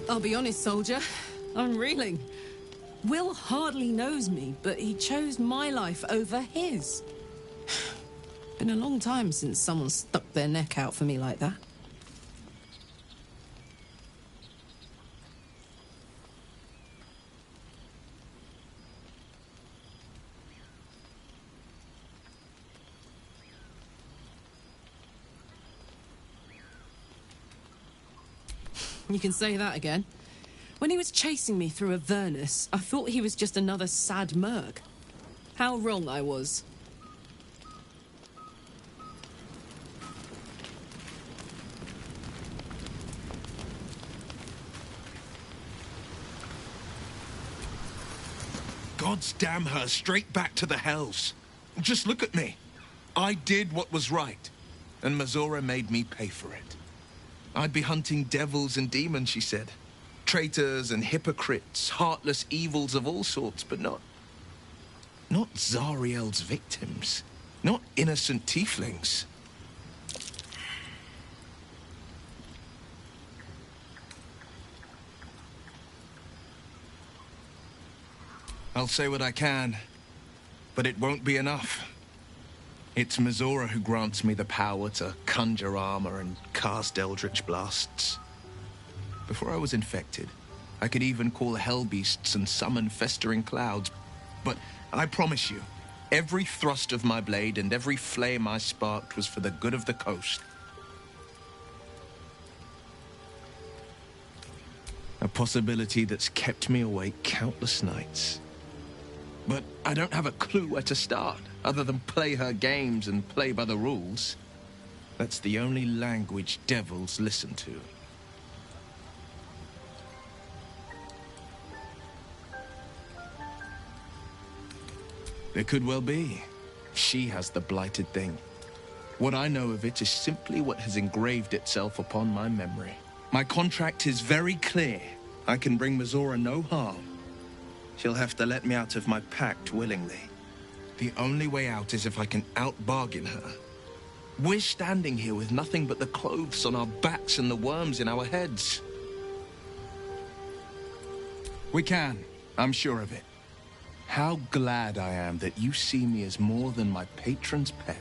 I'll be honest, soldier. I'm reeling. Will hardly knows me, but he chose my life over his. Been a long time since someone stuck their neck out for me like that. You can say that again. When he was chasing me through Avernus, I thought he was just another sad merc. How wrong I was. Gods damn her, straight back to the hells. Just look at me. I did what was right, and Mizora made me pay for it. I'd be hunting devils and demons, she said. Traitors and hypocrites, heartless evils of all sorts, but not Zariel's victims. Not innocent tieflings. I'll say what I can, but it won't be enough. It's Mizora who grants me the power to conjure armor and cast eldritch blasts. Before I was infected, I could even call hell beasts and summon festering clouds. But I promise you, every thrust of my blade and every flame I sparked was for the good of the coast. A possibility that's kept me awake countless nights. But I don't have a clue where to start, other than play her games and play by the rules. That's the only language devils listen to. It could well be. She has the blighted thing. What I know of it is simply what has engraved itself upon my memory. My contract is very clear. I can bring Mizora no harm. She'll have to let me out of my pact willingly. The only way out is if I can out-bargain her. We're standing here with nothing but the clothes on our backs and the worms in our heads. We can. I'm sure of it. How glad I am that you see me as more than my patron's pet.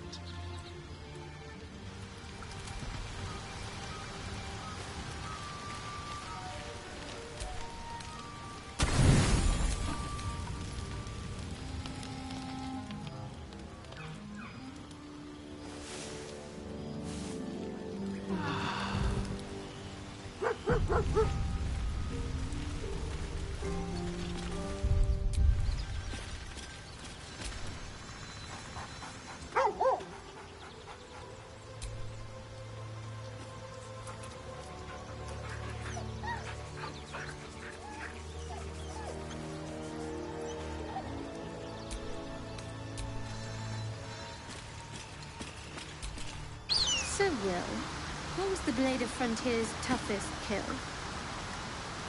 So, Will, what was the Blade of Frontier's toughest kill?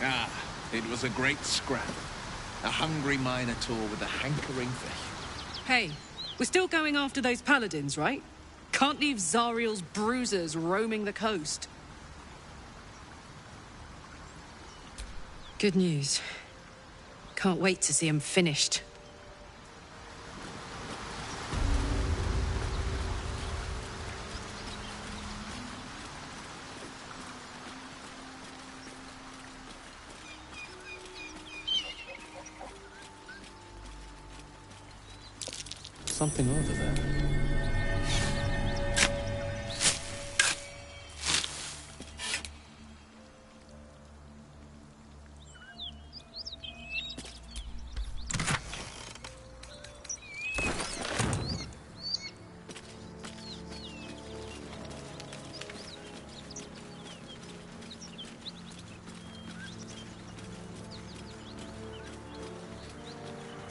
Ah, it was a great scrap. A hungry minotaur with a hankering for... Hey, we're still going after those paladins, right? Can't leave Zariel's bruisers roaming the coast. Good news. Can't wait to see him finished. Something over there.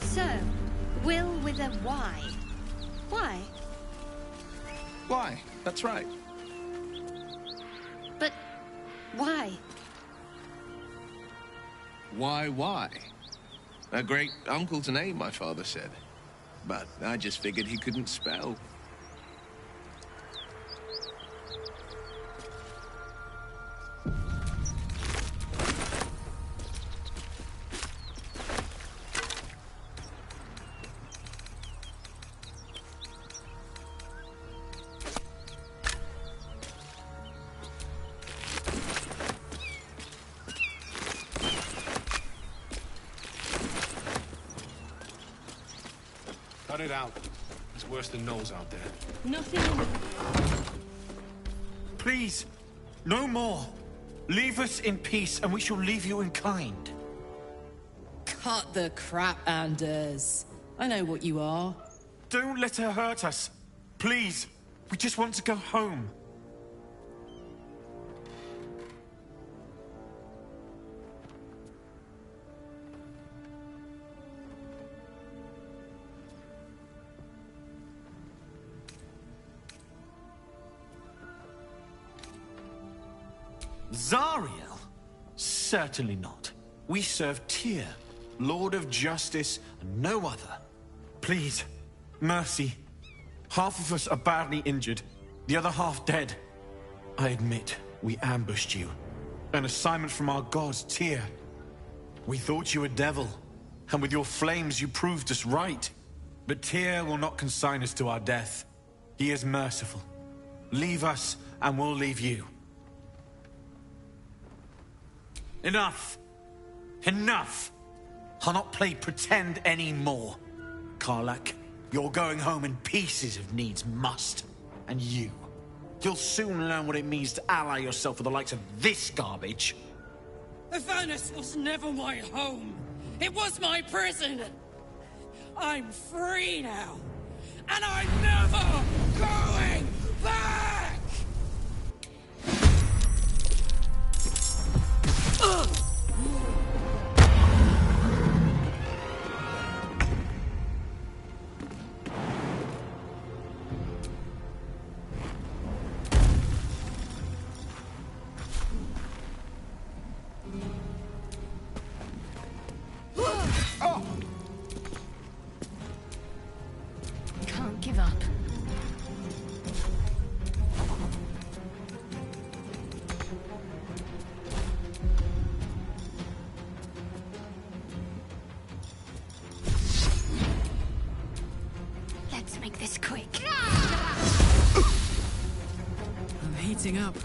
So, Will with a Y. Why? Why? That's right. But why? Why? A great uncle's name, my father said. But I just figured he couldn't spell. Cut it out. It's worse than Knowles out there. Nothing. Please, no more. Leave us in peace, and we shall leave you in kind. Cut the crap, Anders. I know what you are. Don't let her hurt us. Please, we just want to go home. Zariel? Certainly not. We serve Tyr, Lord of Justice, and no other. Please, mercy. Half of us are badly injured, the other half dead. I admit, we ambushed you. An assignment from our gods, Tyr. We thought you a devil, and with your flames you proved us right. But Tyr will not consign us to our death. He is merciful. Leave us, and we'll leave you. Enough! Enough! I'll not play pretend anymore. Karlach, you're going home in pieces if needs must. And you'll soon learn what it means to ally yourself with the likes of this garbage. Avernus was never my home. It was my prison. I'm free now. And I'm never going back! Can't give up. Let's make this quick. I'm heating up.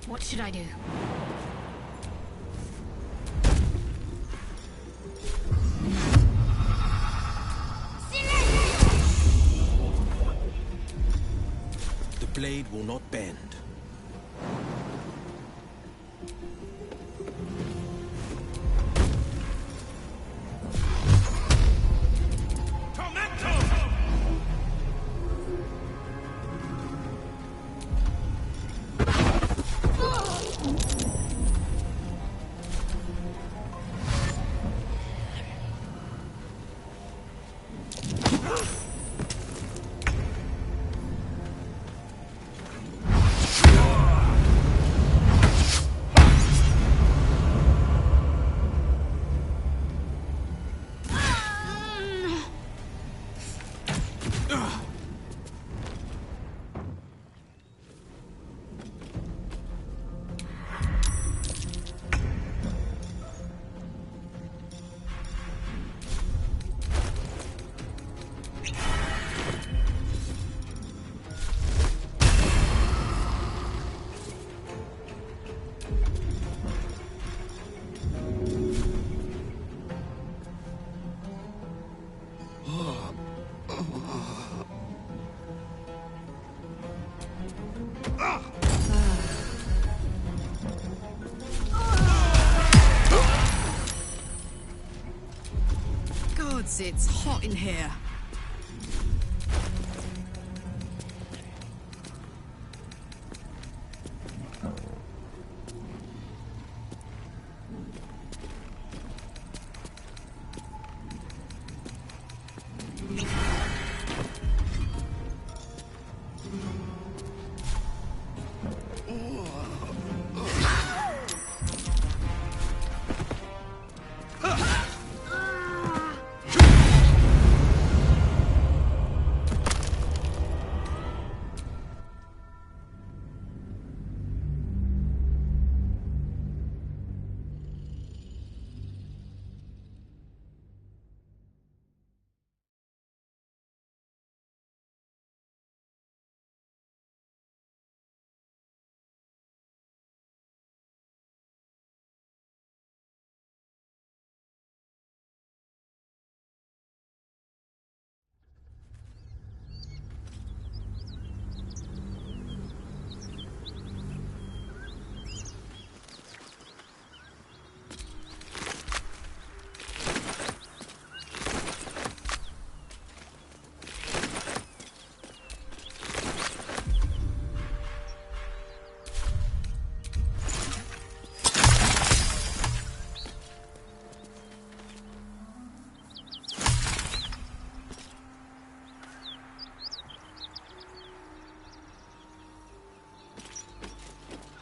What should I do? The blade will not bend. Gods, it's hot in here.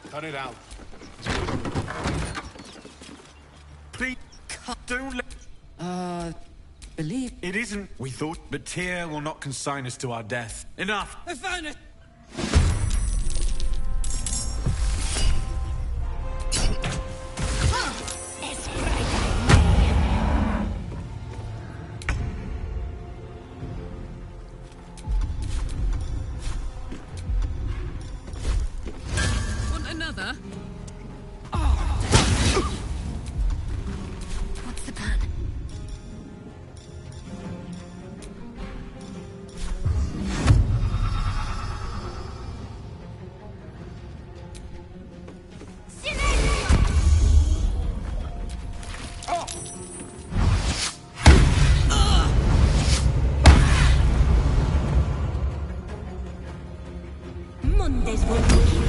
Cut it out. Please, don't let... believe... It isn't. We thought, but Tyr will not consign us to our death. Enough! I found it! Want another? What's the plan? Mondes volutivi.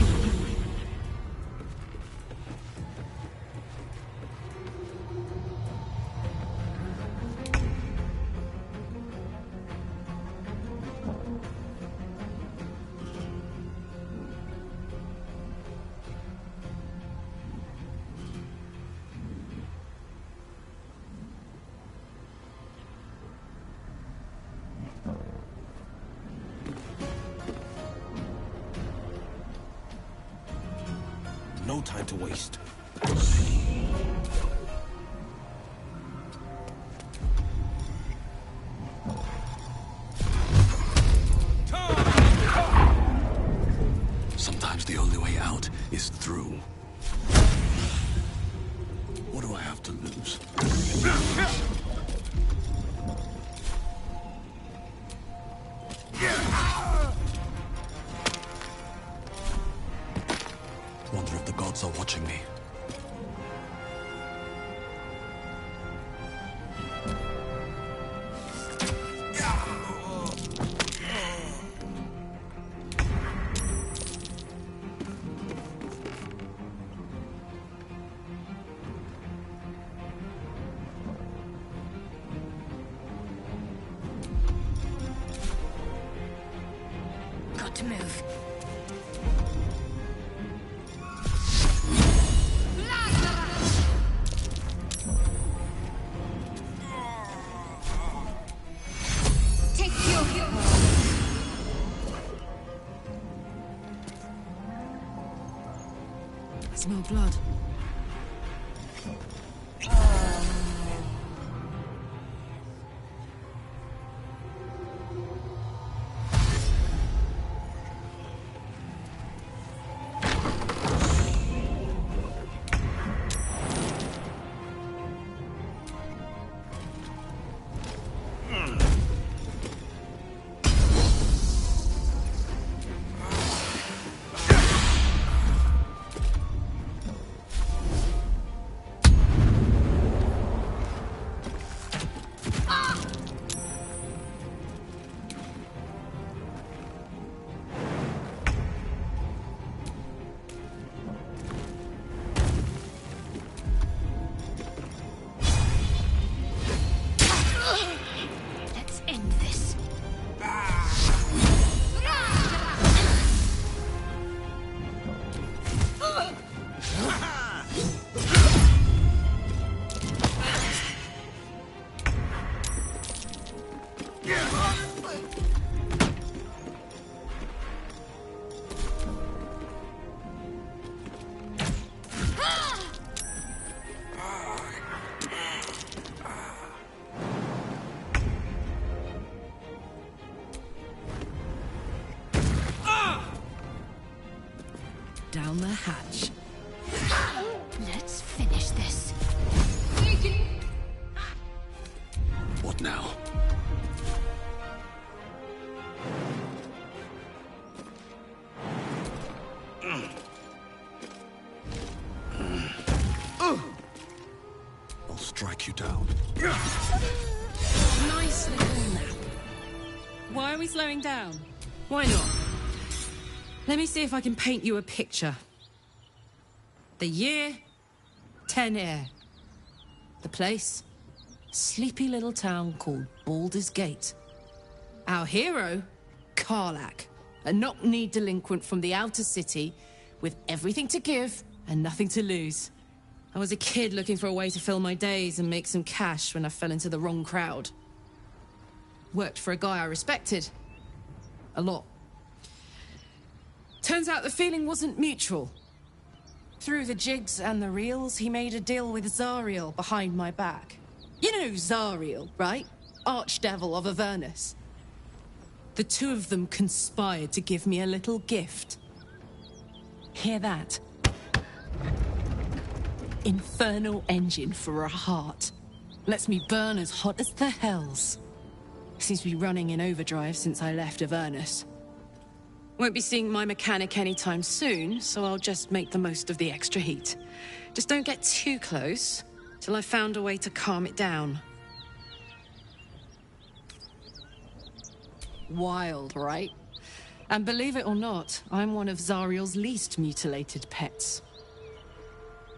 No time to waste. Sometimes the only way out is through. What do I have to lose? Wonder if the gods are watching me. Got to move. Take your I smell blood. Let's end this. Down the hatch. Let's finish this. What now? I'll strike you down. Nice little nap. Why are we slowing down? Why not? Let me see if I can paint you a picture. The year, Tenir. The place, sleepy little town called Baldur's Gate. Our hero, Karlach, a knock-kneed delinquent from the outer city, with everything to give and nothing to lose. I was a kid looking for a way to fill my days and make some cash when I fell into the wrong crowd. Worked for a guy I respected. A lot. Turns out the feeling wasn't mutual. Through the jigs and the reels, he made a deal with Zariel behind my back. You know Zariel, right? Archdevil of Avernus. The two of them conspired to give me a little gift. Hear that? Infernal engine for a heart. Lets me burn as hot as the hells. Seems to be running in overdrive since I left Avernus. Won't be seeing my mechanic anytime soon, so I'll just make the most of the extra heat. Just don't get too close, till I've found a way to calm it down. Wild, right? And believe it or not, I'm one of Zariel's least mutilated pets.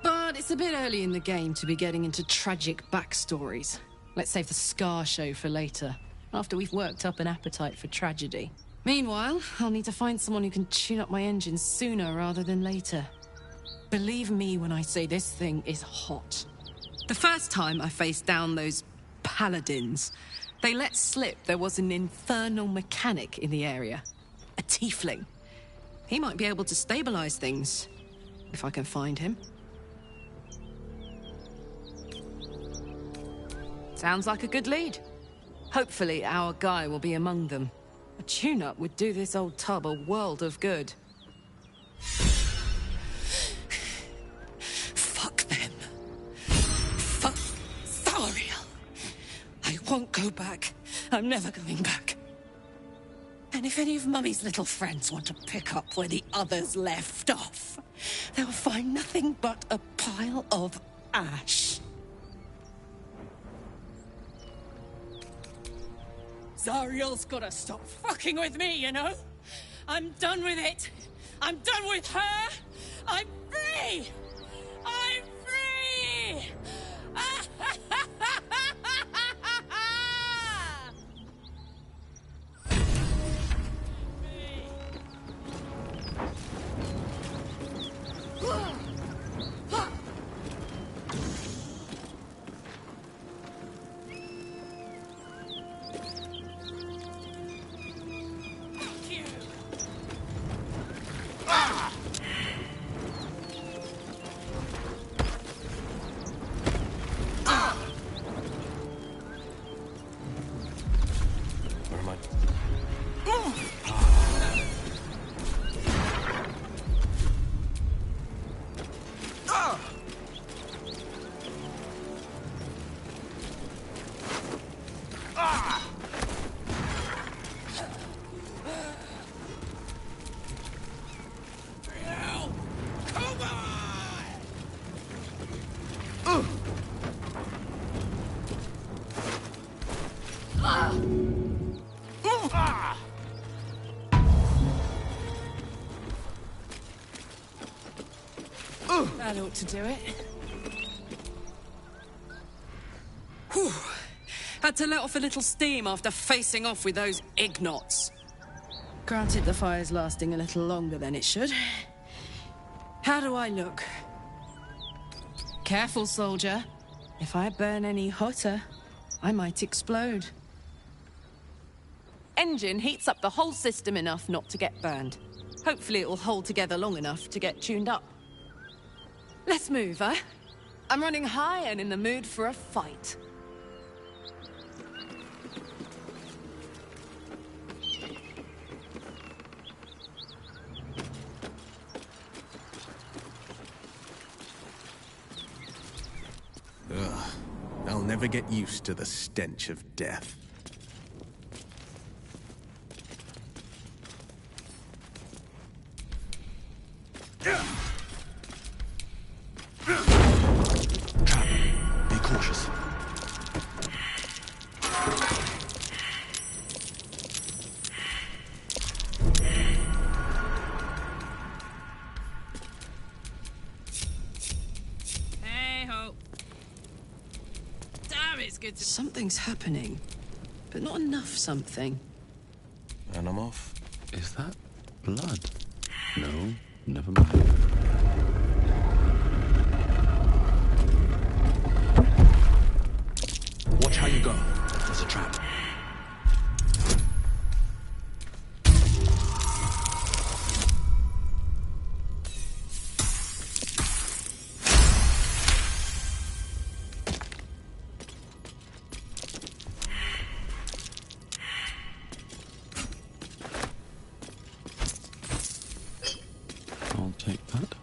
But it's a bit early in the game to be getting into tragic backstories. Let's save the Scar show for later, after we've worked up an appetite for tragedy. Meanwhile, I'll need to find someone who can tune up my engine sooner rather than later. Believe me when I say this thing is hot. The first time I faced down those paladins, they let slip there was an infernal mechanic in the area. A tiefling. He might be able to stabilize things, if I can find him. Sounds like a good lead. Hopefully our guy will be among them. A tune-up would do this old tub a world of good. Fuck them. Fuck Zariel. I won't go back. I'm never going back. And if any of Mummy's little friends want to pick up where the others left off, they'll find nothing but a pile of ash. Zariel's gotta stop fucking with me, you know? I'm done with it. I'm done with her. I'm free! I'm free! That ought to do it. Whew. Had to let off a little steam after facing off with those Ignots. Granted, the fire's lasting a little longer than it should. How do I look? Careful, soldier. If I burn any hotter, I might explode. Engine heats up the whole system enough not to get burned. Hopefully it'll hold together long enough to get tuned up. Let's move, huh? I'm running high and in the mood for a fight. Ugh. I'll never get used to the stench of death. Be cautious. Hey ho. Damn, it's good to... Something's happening, but not enough something. And I'm off. Is that blood? No, Never mind. Watch how you go. There's a trap. I'll take that.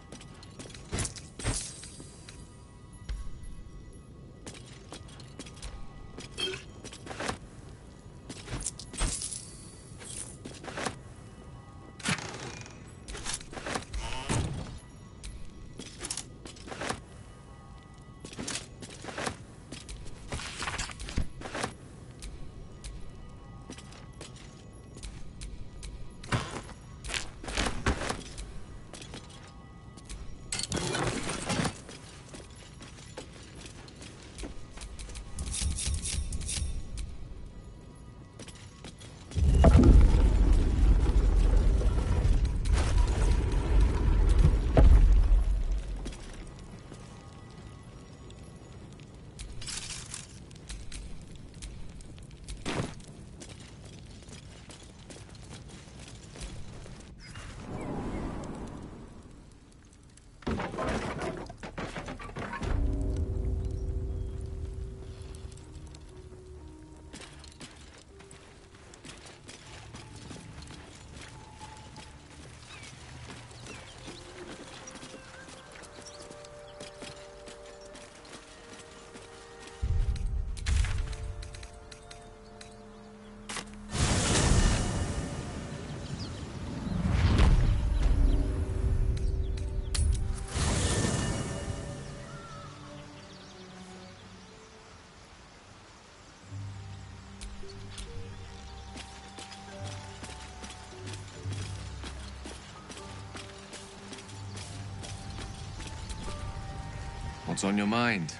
What's on your mind?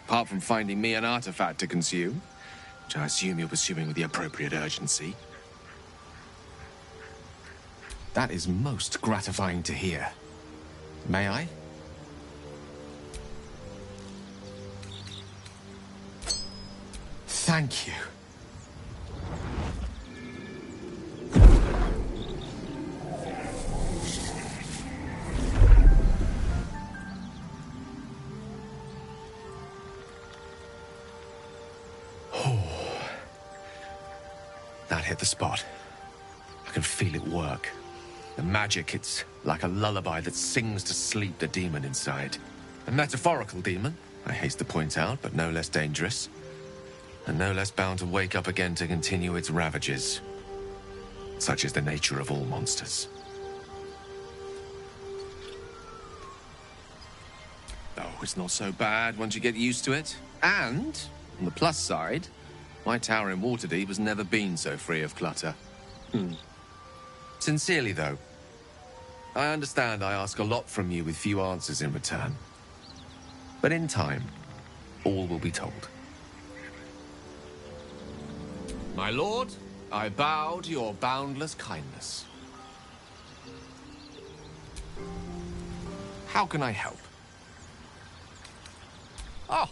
Apart from finding me an artifact to consume, which I assume you're pursuing with the appropriate urgency. That is most gratifying to hear. May I? Thank you. That hit the spot. I can feel it work. The magic, it's like a lullaby that sings to sleep the demon inside. A metaphorical demon, I haste to point out, but no less dangerous. And no less bound to wake up again to continue its ravages. Such is the nature of all monsters. Oh, it's not so bad once you get used to it. And, on the plus side, my tower in Waterdeep has never been so free of clutter. Sincerely, though, I understand I ask a lot from you with few answers in return. But in time, all will be told. My lord, I bow to your boundless kindness. How can I help? Oh,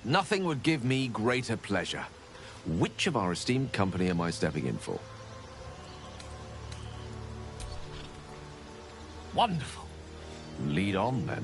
nothing would give me greater pleasure. Which of our esteemed company am I stepping in for? Wonderful. Lead on, then.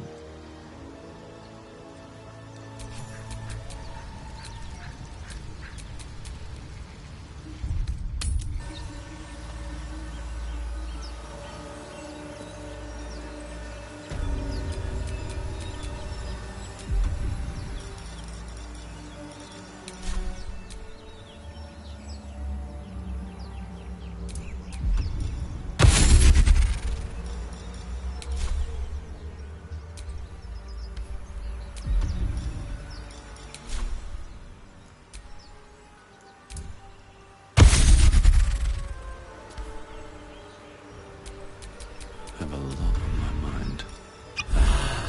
Have a lot on my mind.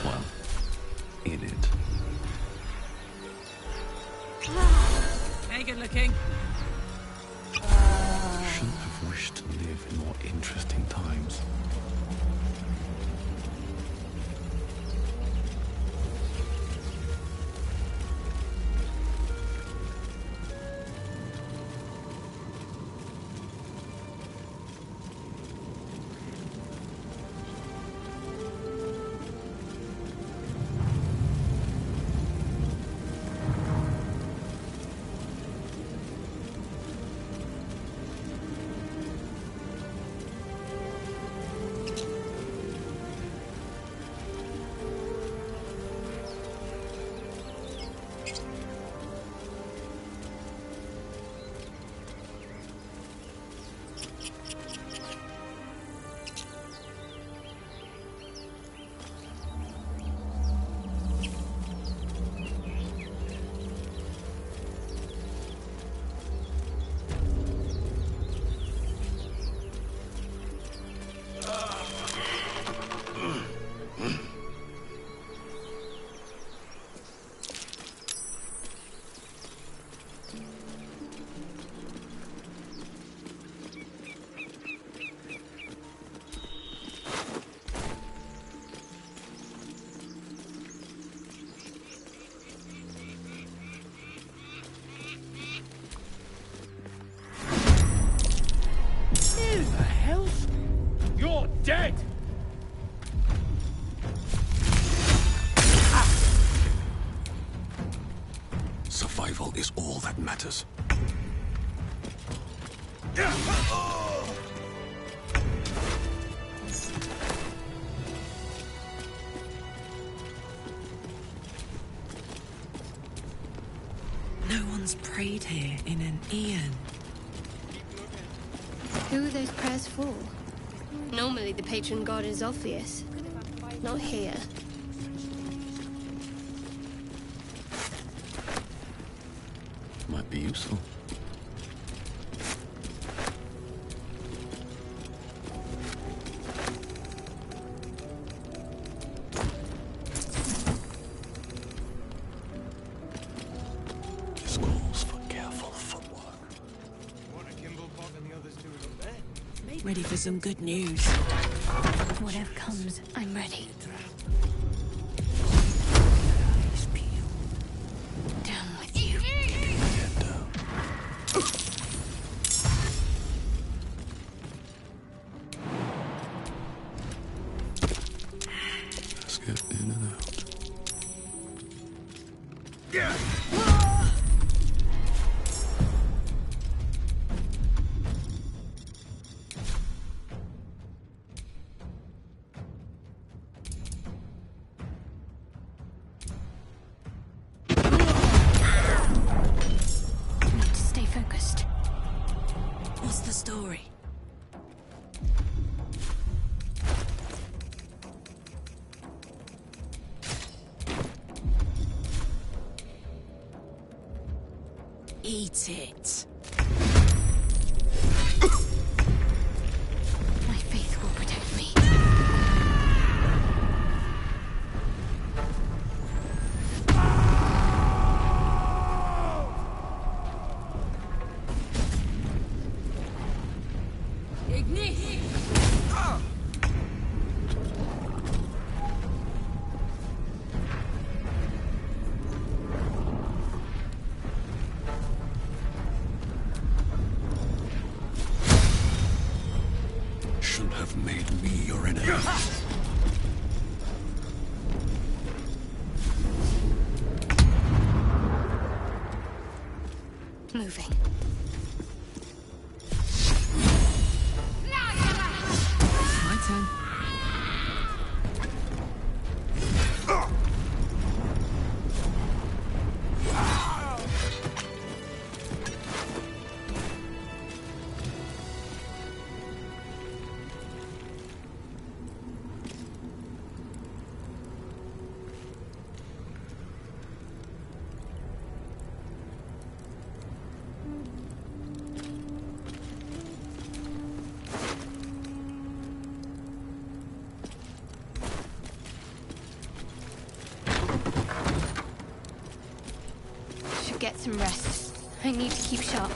Well, in it. Hey, good looking. Shouldn't have wished to live in more interesting times. dead! Survival is all that matters. No one's prayed here in an eon. Who are those prayers for? Normally the patron god is obvious. Not here. Might be useful. This calls for careful footwork. Ready for some good news. Whatever comes, I'm ready. Down with you. Let's get in and out. Need to stay focused. What's the story? Eat it. My faith will protect me. Ignite! Shouldn't have made me your enemy. Moving. My turn. Should get some rest. I need to keep sharp.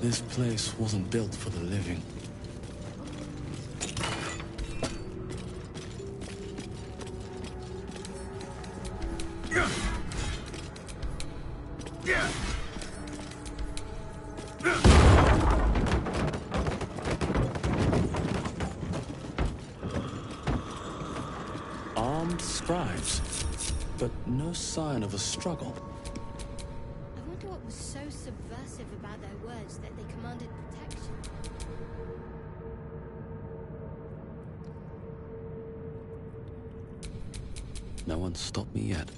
This place wasn't built for the living. Armed scribes, but no sign of a struggle. I wonder what was so subversive about their words that they commanded protection. No one's stopped me yet.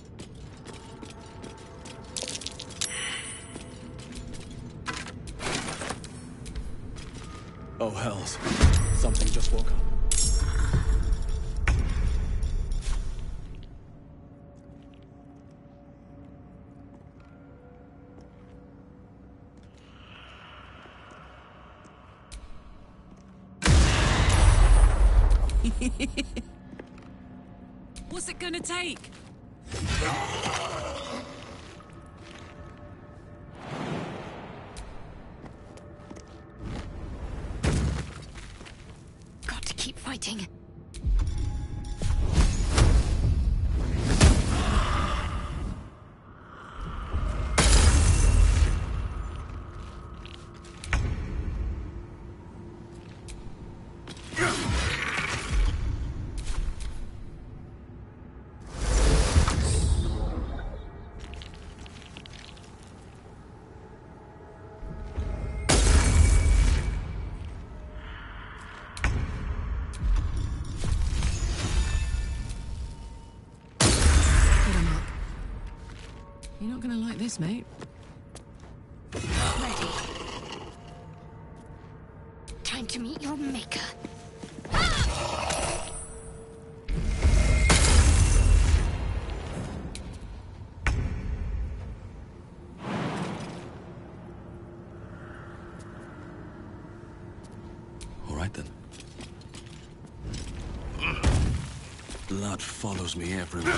Oh, hells. Something just woke up. What's it gonna take? Got to keep fighting. You're not gonna like this, mate. Ready. Time to meet your maker. All right, then. Blood follows me everywhere.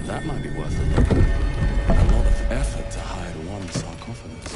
That might be worth a look. A lot of effort to hide one sarcophagus.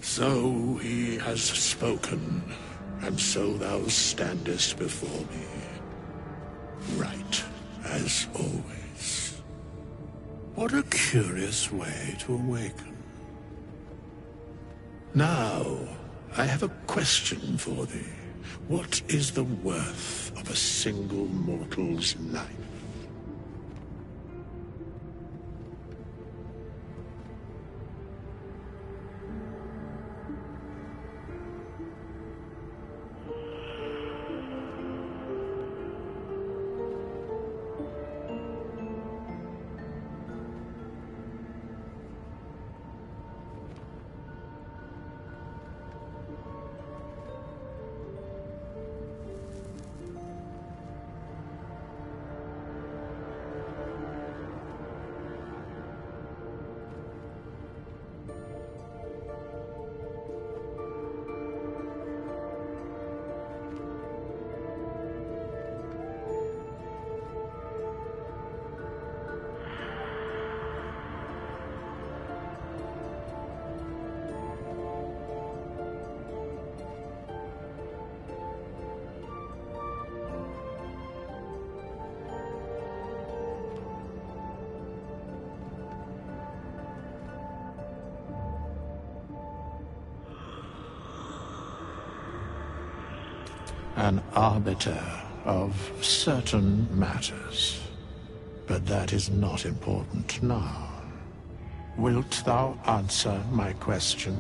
So he has spoken, and so thou standest before me. Right, as always. What a curious way to awaken. Now, I have a question for thee. What is the worth of a single mortal's life? An arbiter of certain matters. But that is not important now. Wilt thou answer my question?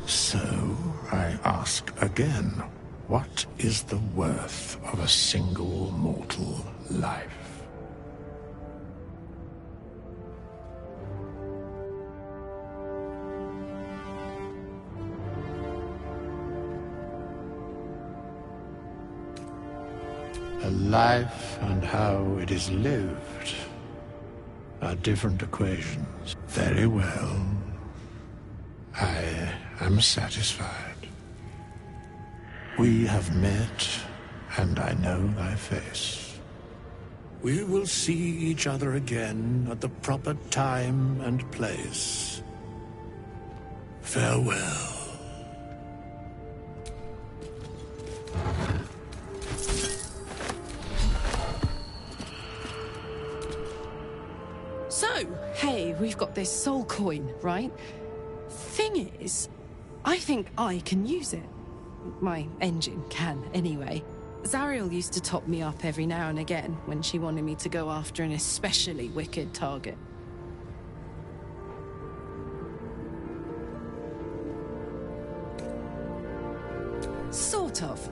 So, I ask again, What is the worth of a single mortal life? A life and how it is lived are different equations. Very well. I am satisfied. We have met, and I know thy face. We will see each other again at the proper time and place. Farewell. So, hey, we've got this soul coin, right? Thing is, I think I can use it. My engine can, anyway. Zariel used to top me up every now and again when she wanted me to go after an especially wicked target. Sort of.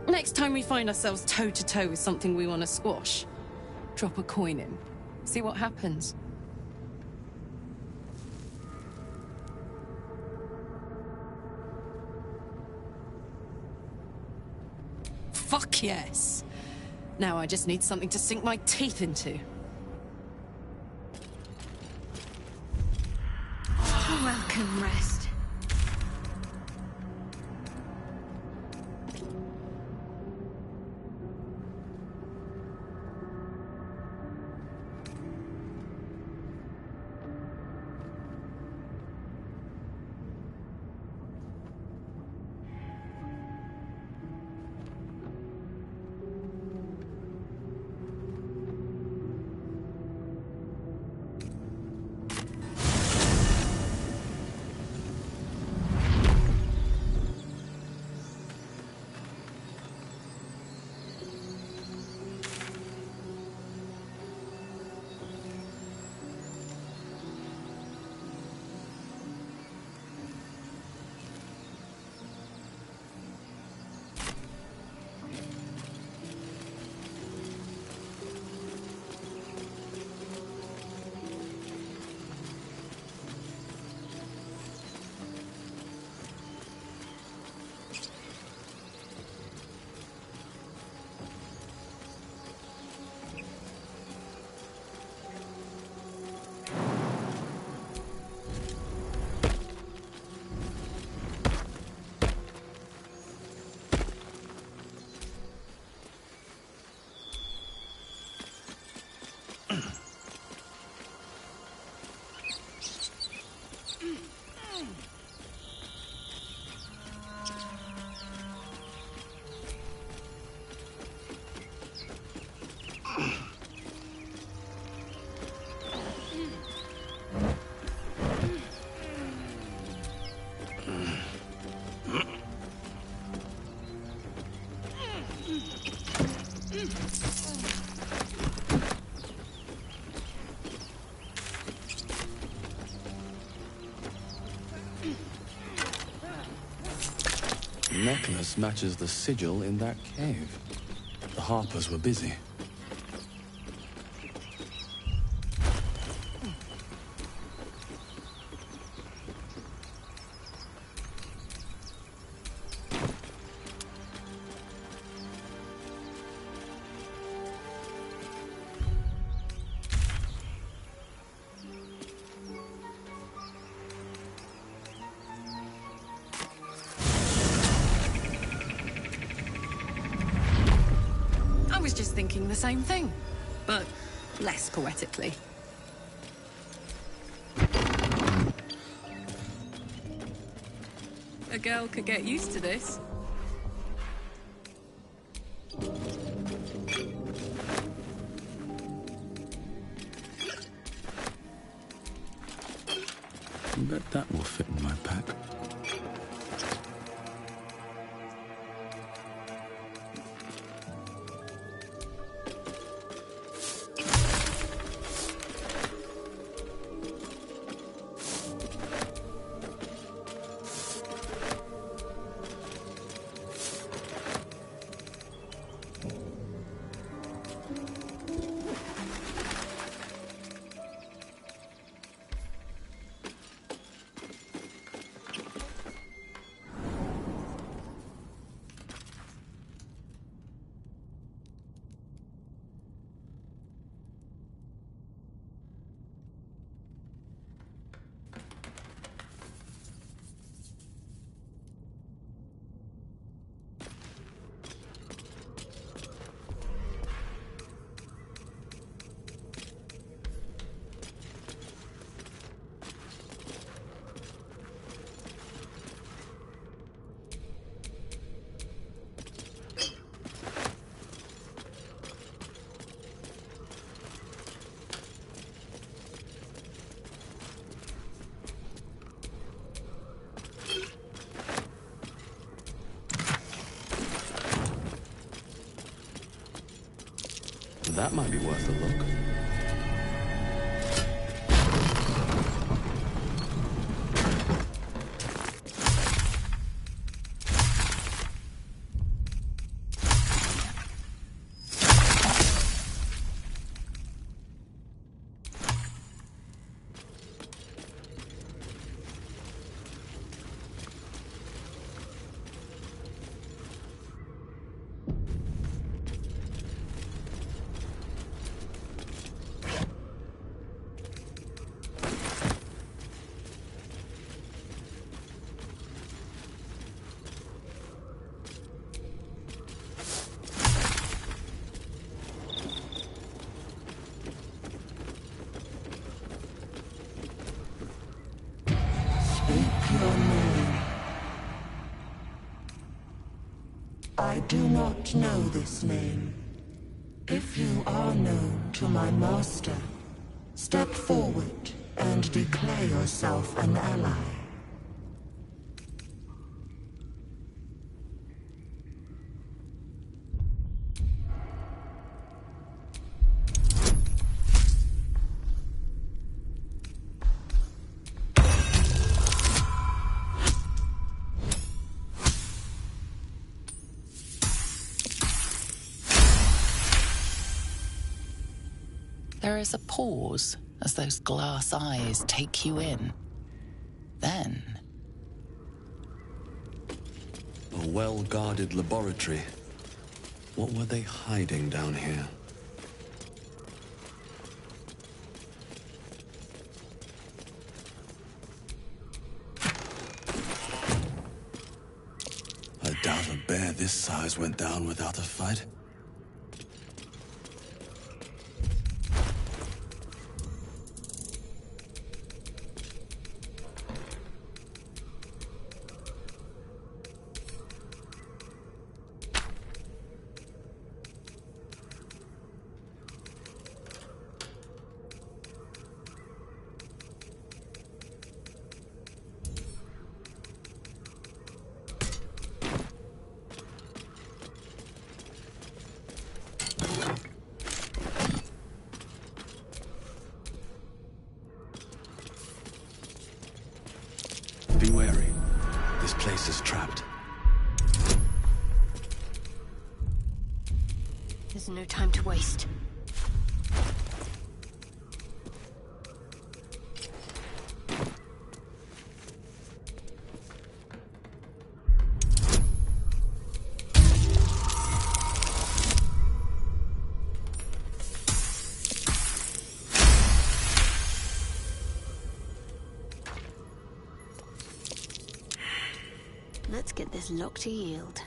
Next time we find ourselves toe-to-toe with something we want to squash, drop a coin in. See what happens. Fuck yes. Now I just need something to sink my teeth into. Welcome, Rest. Necklace matches the sigil in that cave. The Harpers were busy. Thinking the same thing, but less poetically. A girl could get used to this. I bet that will fit in my pack. That might be worth a look. I do not know this name. If you are known to my master, step forward and declare yourself an ally. There is a pause as those glass eyes take you in. Then... a well-guarded laboratory. What were they hiding down here? I doubt a bear this size went down without a fight. Be wary. This place is trapped. There's no time to waste. Let's get this lock to yield.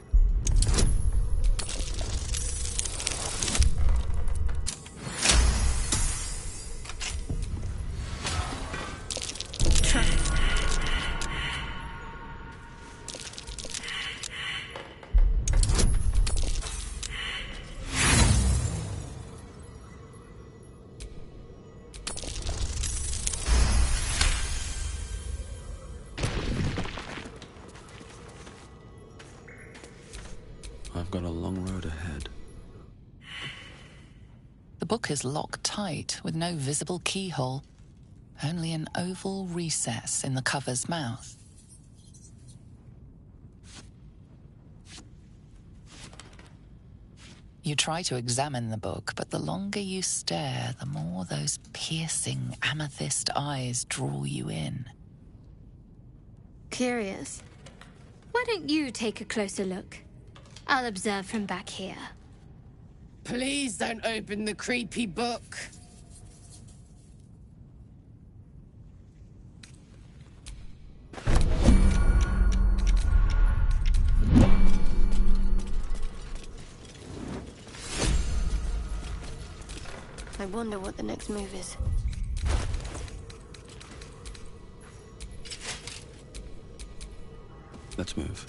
I've got a long road ahead. The book is locked tight with no visible keyhole, only an oval recess in the cover's mouth. You try to examine the book, but the longer you stare, the more those piercing amethyst eyes draw you in. Curious. Why don't you take a closer look? I'll observe from back here. Please don't open the creepy book. I wonder what the next move is. Let's move.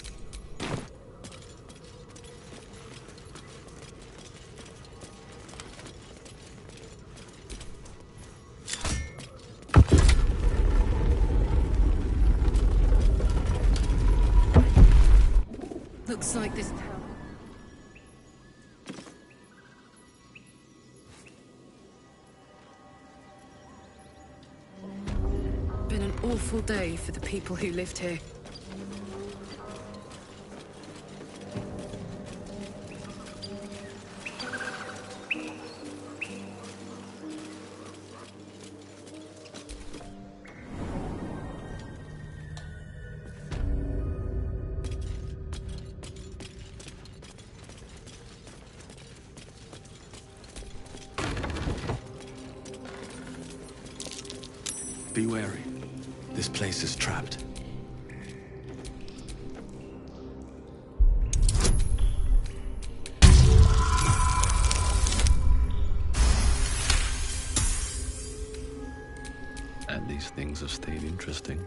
Looks like this awful day for the people who lived here. Be wary. This place is trapped. And these things have stayed interesting.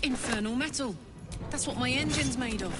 Infernal metal. That's what my engine's made of.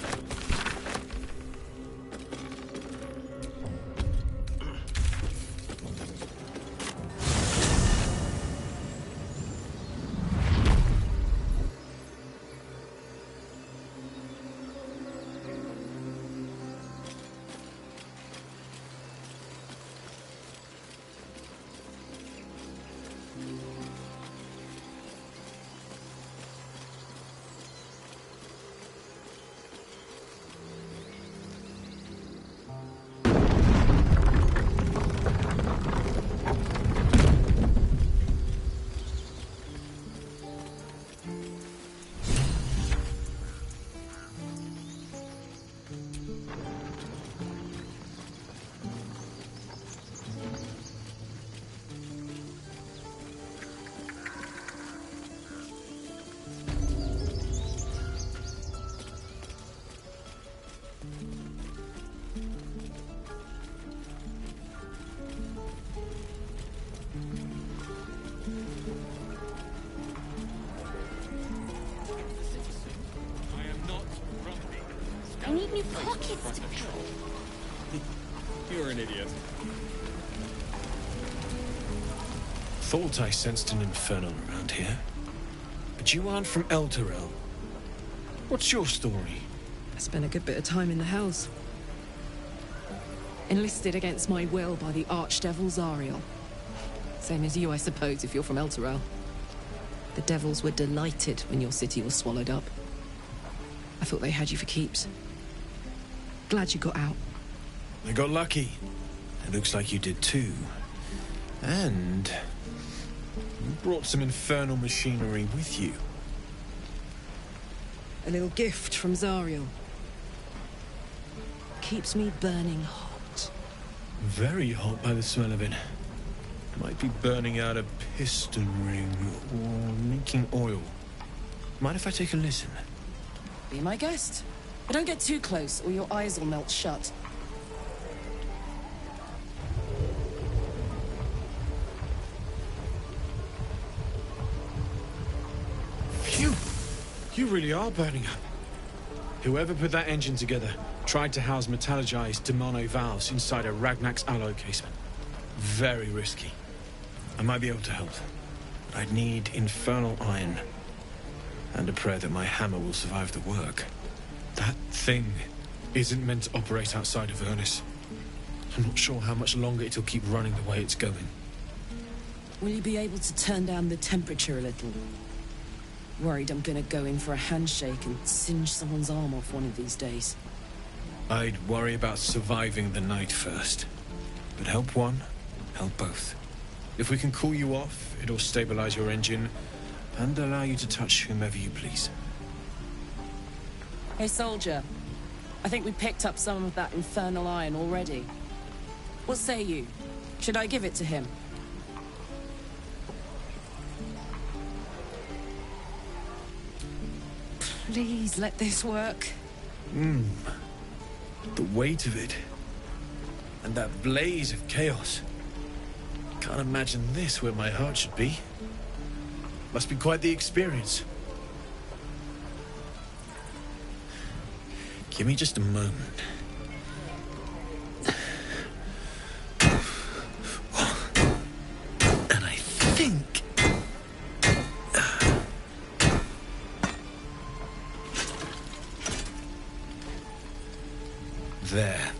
I need new pockets to fill. You're an idiot. Thought I sensed an infernal around here. But you aren't from Elturel. What's your story? I spent a good bit of time in the Hells. Enlisted against my will by the Archdevil Zariel. Same as you, I suppose, if you're from Elturel. The Devils were delighted when your city was swallowed up. I thought they had you for keeps. Glad you got out. I got lucky. It looks like you did too. And you brought some infernal machinery with you. A little gift from Zariel. Keeps me burning hot. Very hot by the smell of it. Might be burning out a piston ring or leaking oil. Mind if I take a listen? Be my guest. But don't get too close or your eyes will melt shut. Phew! You really are burning up. Whoever put that engine together tried to house metallurgized Demono valves inside a Ragnak's alloy casement. Very risky. I might be able to help, but I'd need infernal iron. And a prayer that my hammer will survive the work. That thing isn't meant to operate outside of Ernest. I'm not sure how much longer it'll keep running the way it's going. Will you be able to turn down the temperature a little? Worried I'm gonna go in for a handshake and singe someone's arm off one of these days. I'd worry about surviving the night first. But help one, help both. If we can cool you off, it'll stabilize your engine and allow you to touch whomever you please. Hey, soldier. I think we picked up some of that infernal iron already. What say you? Should I give it to him? Please let this work. The weight of it. And that blaze of chaos. Can't imagine this where my heart should be. Must be quite the experience. Give me just a moment. And I think... There.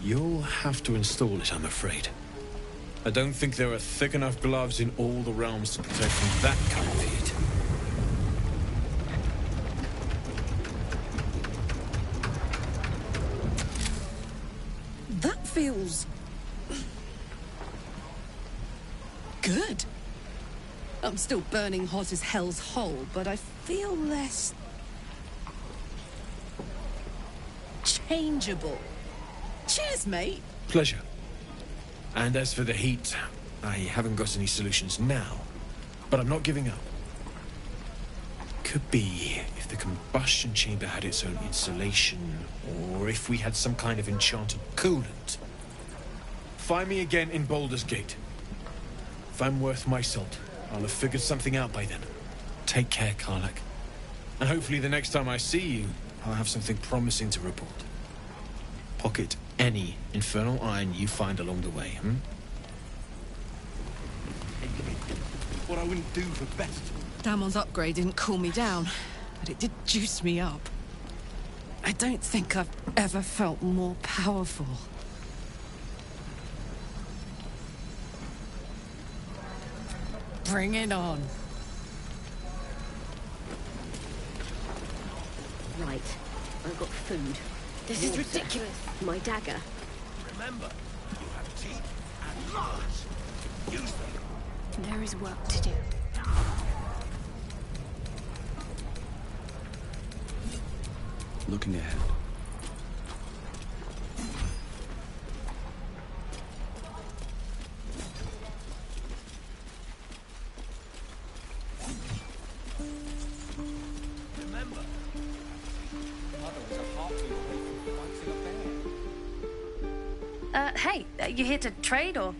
You'll have to install it, I'm afraid. I don't think there are thick enough gloves in all the realms to protect from that kind of heat. That feels... good. I'm still burning hot as hell's hole, but I feel less... changeable. Cheers, mate. Pleasure. And as for the heat, I haven't got any solutions now, but I'm not giving up. Could be if the combustion chamber had its own insulation, or if we had some kind of enchanted coolant. Find me again in Baldur's Gate. If I'm worth my salt, I'll have figured something out by then. Take care, Karlach. And hopefully the next time I see you, I'll have something promising to report. Pocket any infernal iron you find along the way, What I wouldn't do for better. Damon's upgrade didn't cool me down, but it did juice me up. I don't think I've ever felt more powerful. Bring it on. Right. I've got food. This is ridiculous. My dagger. Remember, you have teeth and claws. Use them. There is work to do. Looking ahead. Remember, Mother was a heartbeat away from fighting a bear. Hey, you here to trade or?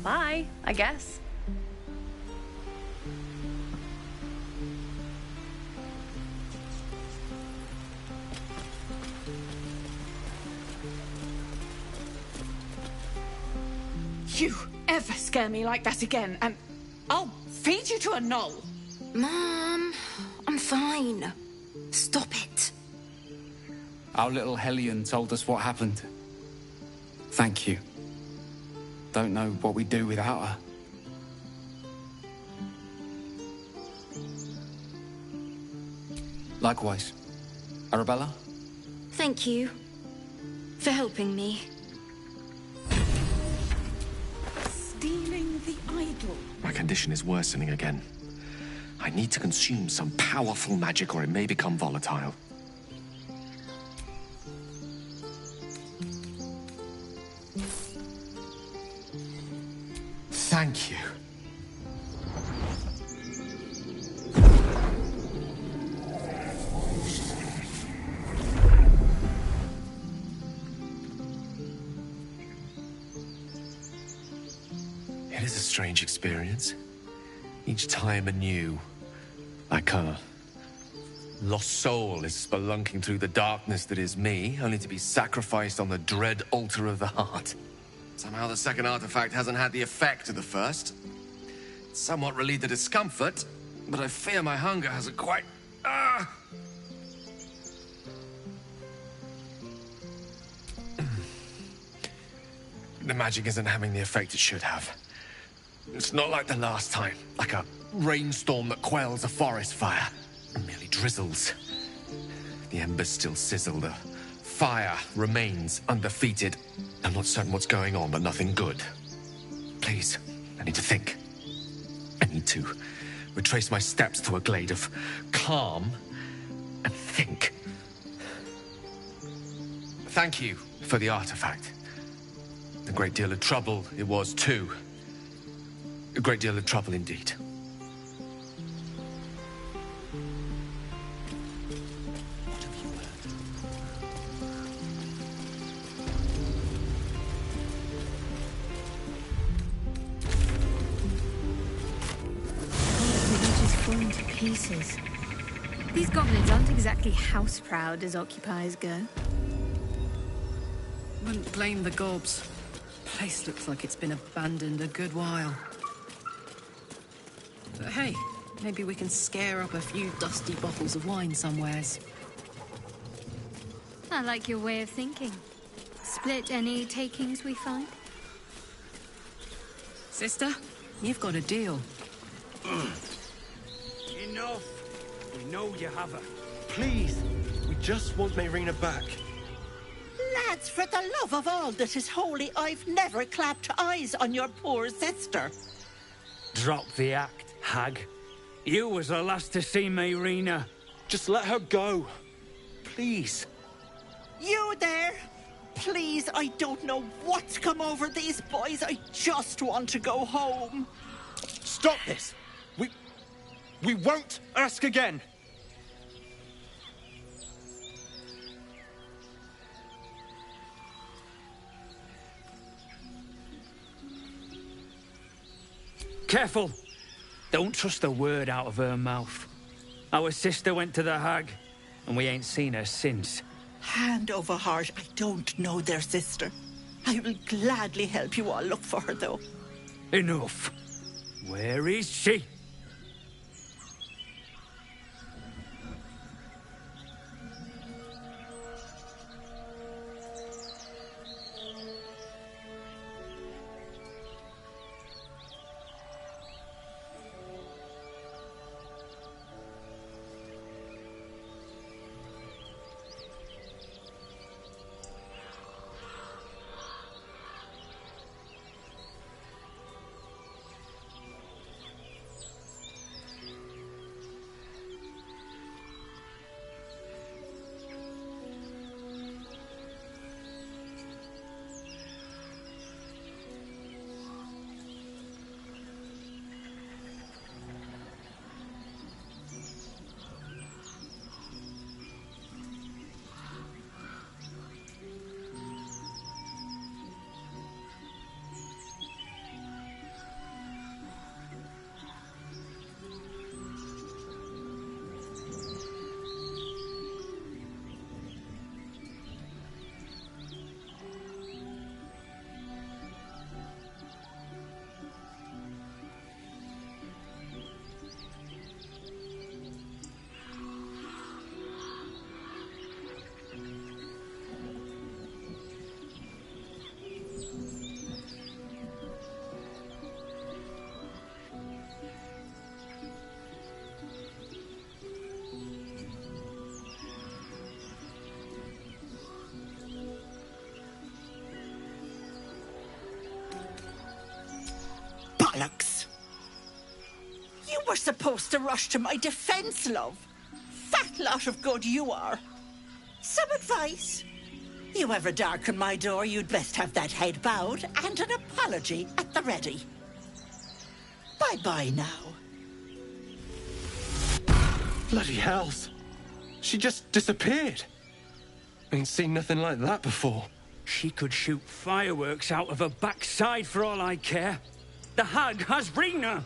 Bye, I guess. You ever scare me like that again, and I'll feed you to a gnoll. Mom, I'm fine. Stop it. Our little Hellion told us what happened. Thank you. Don't know what we'd do without her. Likewise. Arabella? Thank you for helping me. Stealing the idol. My condition is worsening again. I need to consume some powerful magic or it may become volatile. Thank you. It is a strange experience. Each time anew. Like a lost soul is spelunking through the darkness that is me, only to be sacrificed on the dread altar of the heart. Somehow the second artifact hasn't had the effect of the first. It's somewhat relieved the discomfort, but I fear my hunger hasn't quite... The magic isn't having the effect it should have. It's not like the last time, like a rainstorm that quells a forest fire. It merely drizzles. The embers still sizzle. The fire remains undefeated. I'm not certain what's going on, but nothing good. Please, I need to think. I need to retrace my steps to a glade of calm and think. Thank you for the artifact. A great deal of trouble it was, too. A great deal of trouble indeed. Falling to pieces. These goblins aren't exactly house-proud as occupiers go. Wouldn't blame the gobs. Place looks like it's been abandoned a good while. But hey, maybe we can scare up a few dusty bottles of wine somewheres. I like your way of thinking. Split any takings we find? Sister, you've got a deal. Enough! We know you have her. Please, we just want Mayrina back. Lads, for the love of all that is holy, I've never clapped eyes on your poor sister. Drop the act, hag. You was the last to see Mayrina. Just let her go. Please. You there? Please, I don't know what's come over these boys. I just want to go home. Stop this! We won't ask again! Careful! Don't trust a word out of her mouth. Our sister went to the hag, and we ain't seen her since. Hand over heart, I don't know their sister. I will gladly help you all look for her, though. Enough. Where is she? Bollocks! You were supposed to rush to my defense, love. Fat lot of good you are. Some advice? You ever darken my door, you'd best have that head bowed and an apology at the ready. Bye-bye now. Bloody hells. She just disappeared. Ain't seen nothing like that before. She could shoot fireworks out of her backside for all I care. The hag has Rena!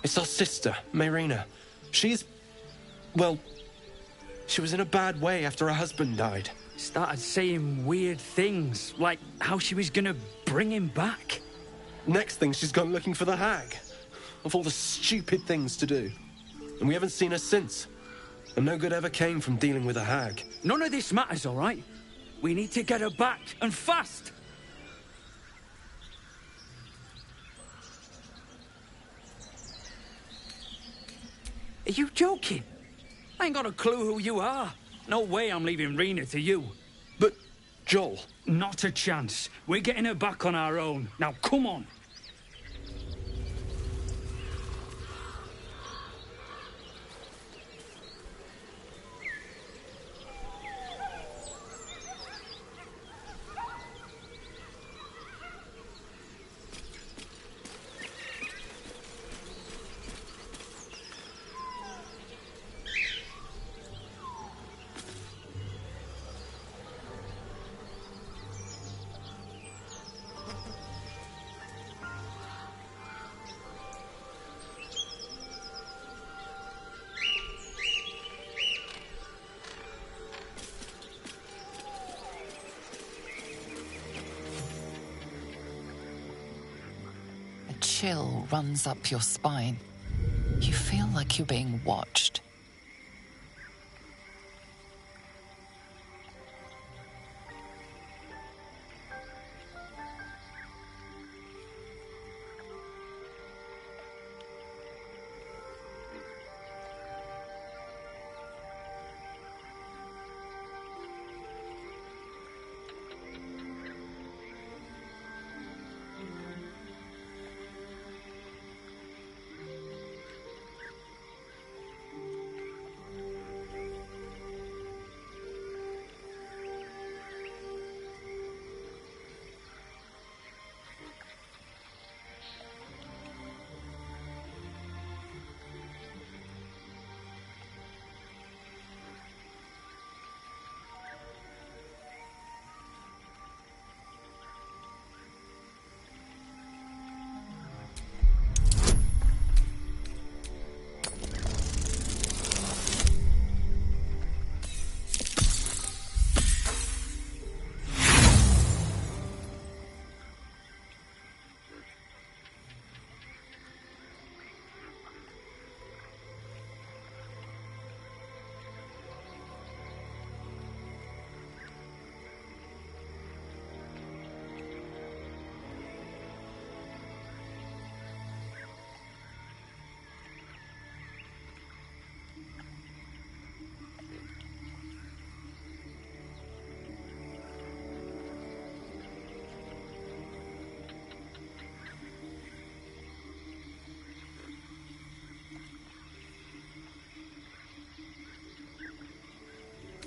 It's our sister, Mayrina. She's... well... she was in a bad way after her husband died. Started saying weird things, like how she was gonna bring him back. Next thing, she's gone looking for the hag. Of all the stupid things to do. And we haven't seen her since. And no good ever came from dealing with a hag. None of this matters, all right? We need to get her back, and fast! Are you joking? I ain't got a clue who you are. No way I'm leaving Rena to you. But, Joel... Not a chance. We're getting her back on our own. Now, come on. Chill runs up your spine. You feel like you're being watched.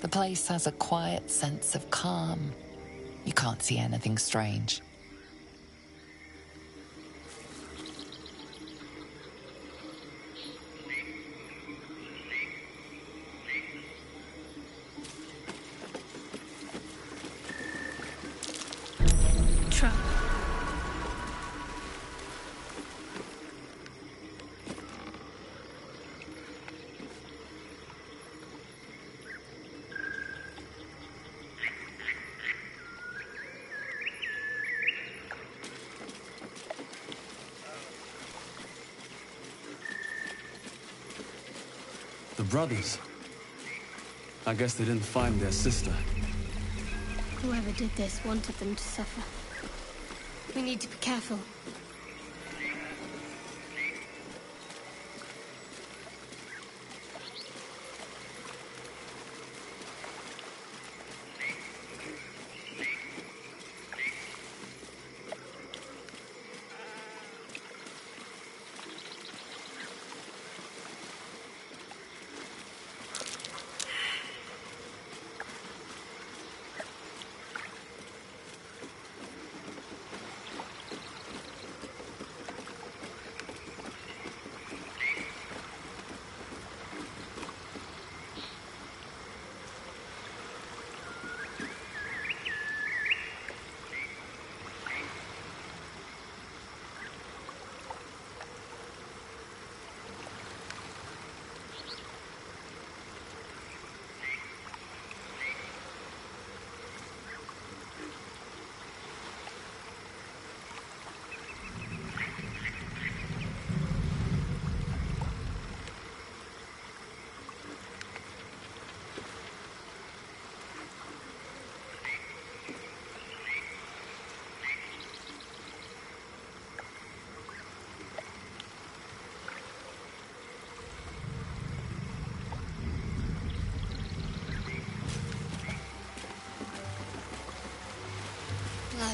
The place has a quiet sense of calm. You can't see anything strange. The brothers. I guess they didn't find their sister. Whoever did this wanted them to suffer. We need to be careful.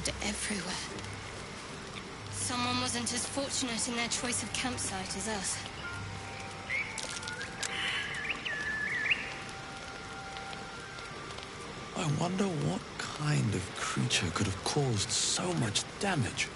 blood everywhere. Someone wasn't as fortunate in their choice of campsite as us. I wonder what kind of creature could have caused so much damage.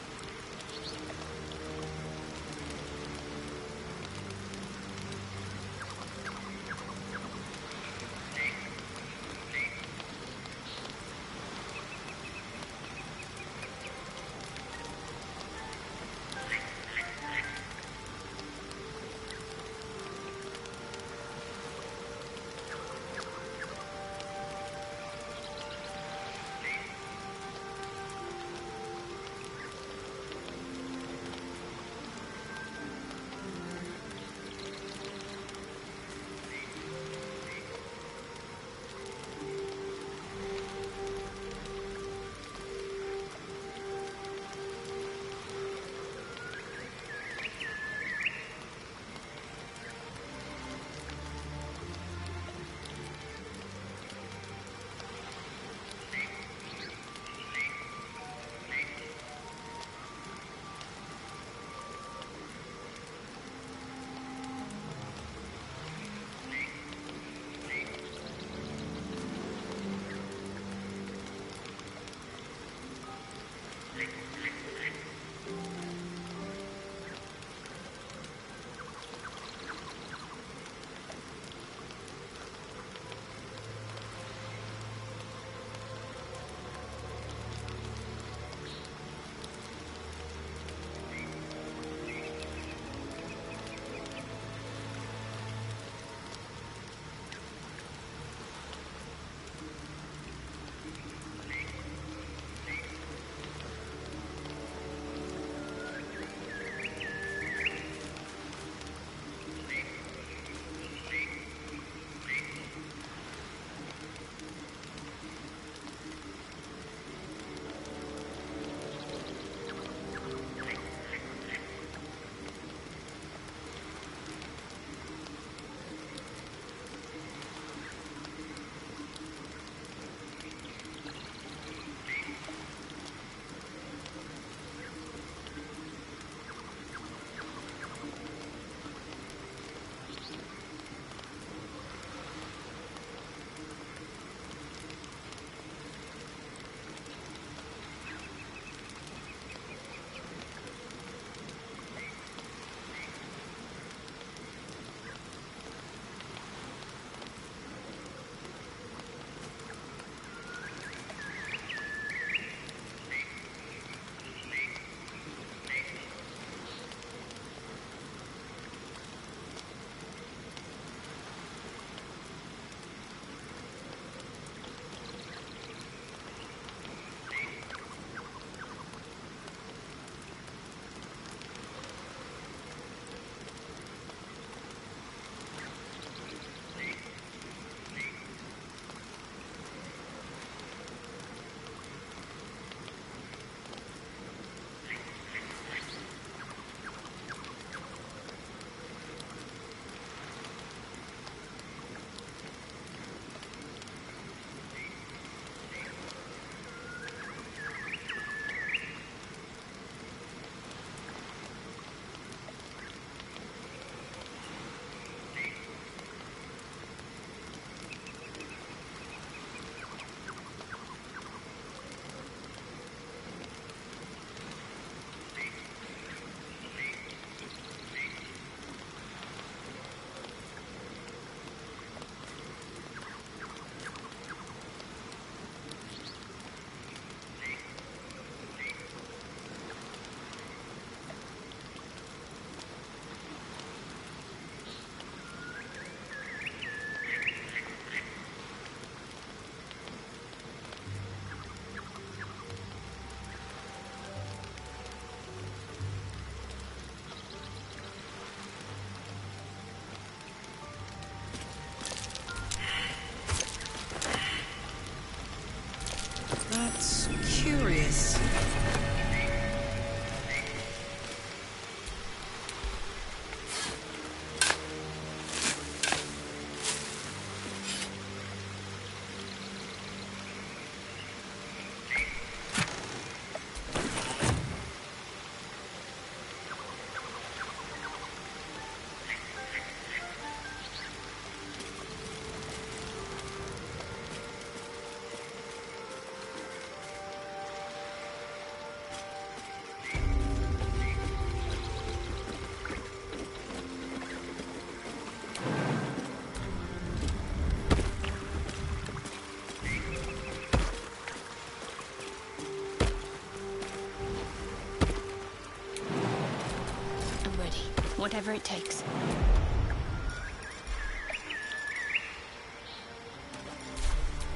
Whatever it takes.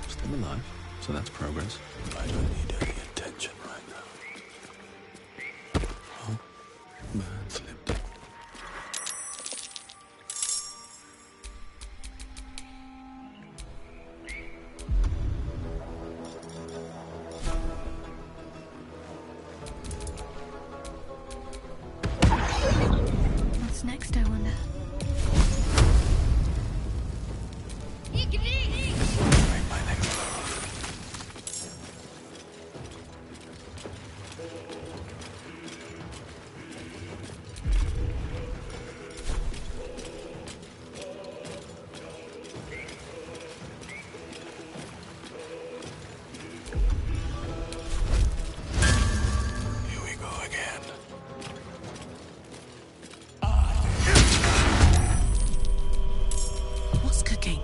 Still alive, so that's progress. I don't need any attention right now. Oh, man slipped in. What's next, I wonder? Here we go again. What's cooking?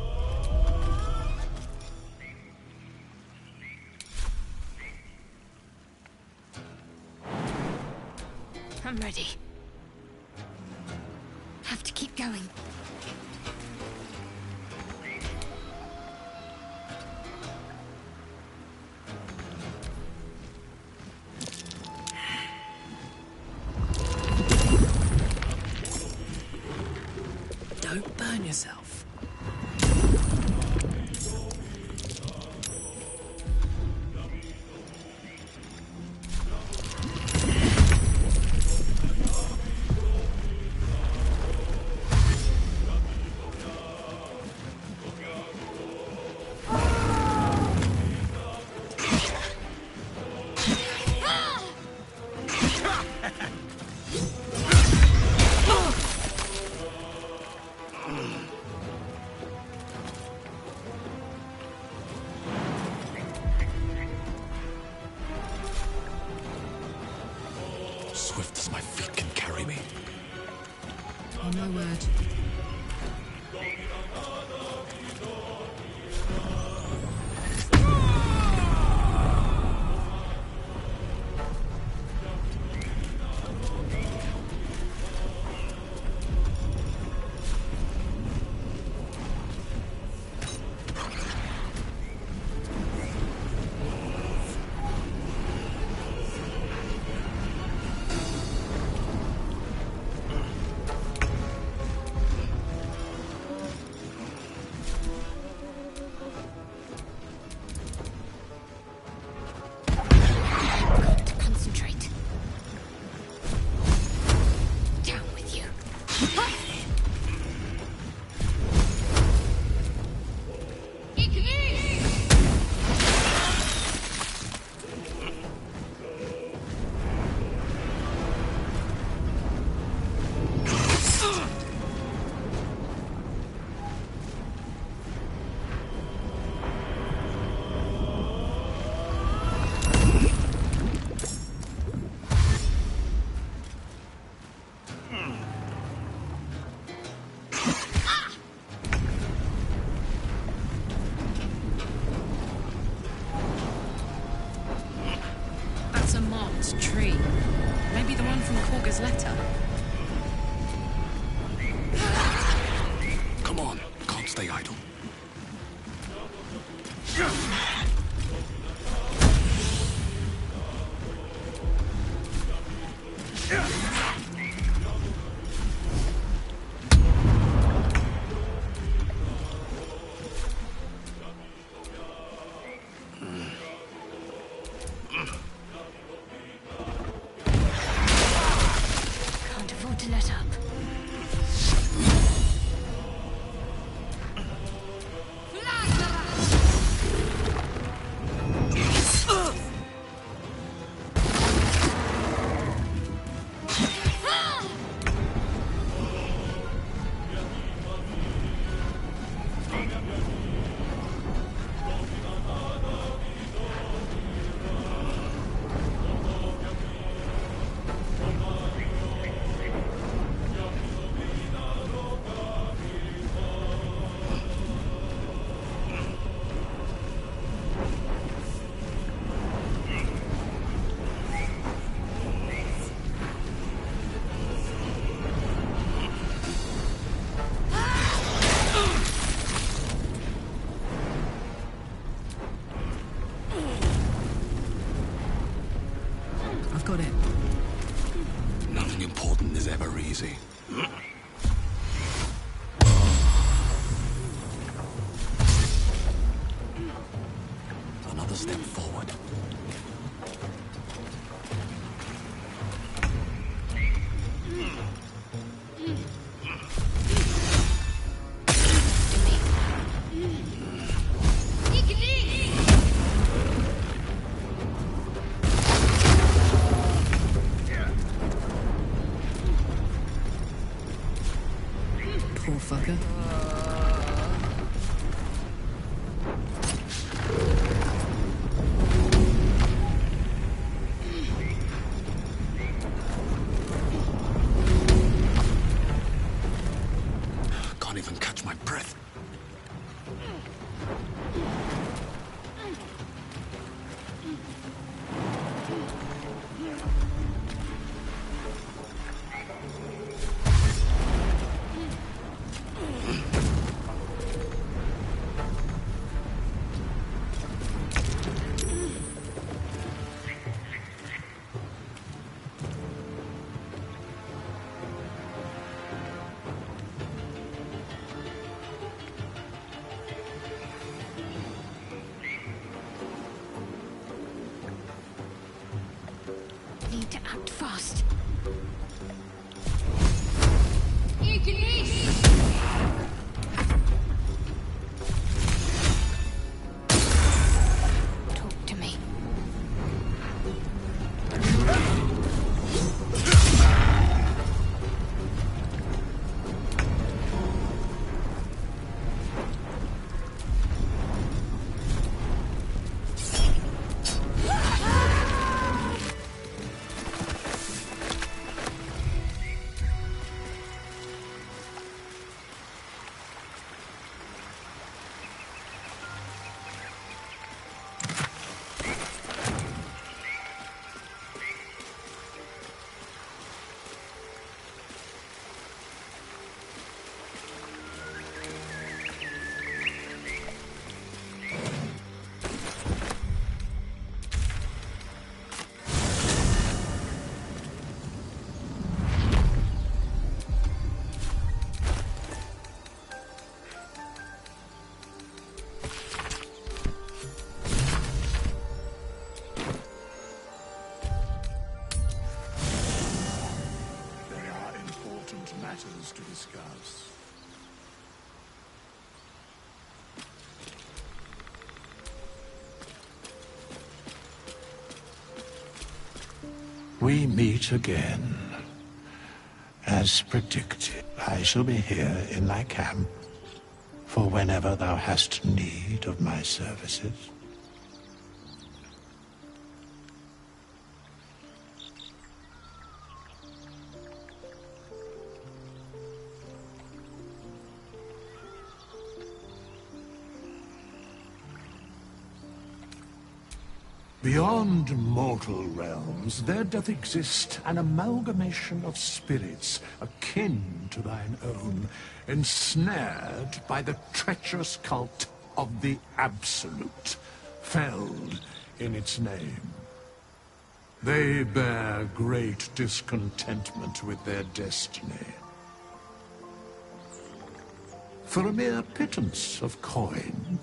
I'm ready. Have to keep going. Don't burn yourself. Swift as my feet can carry me. Oh, no word. Concentrate. Down with you. That's a marked tree. Maybe the one from Korga's letter. Come on, can't stay idle. Can't afford to let up. important is ever easy. Another step forward. Poor fucker. Can't even catch my breath. Need to act fast. Talk to me. There are important matters to discuss. We meet again. As predicted, I shall be here in thy camp for whenever thou hast need of my services. Beyond mortal realms, there doth exist an amalgamation of spirits akin to thine own, ensnared by the treacherous cult of the Absolute, felled in its name. They bear great discontentment with their destiny. For a mere pittance of coin,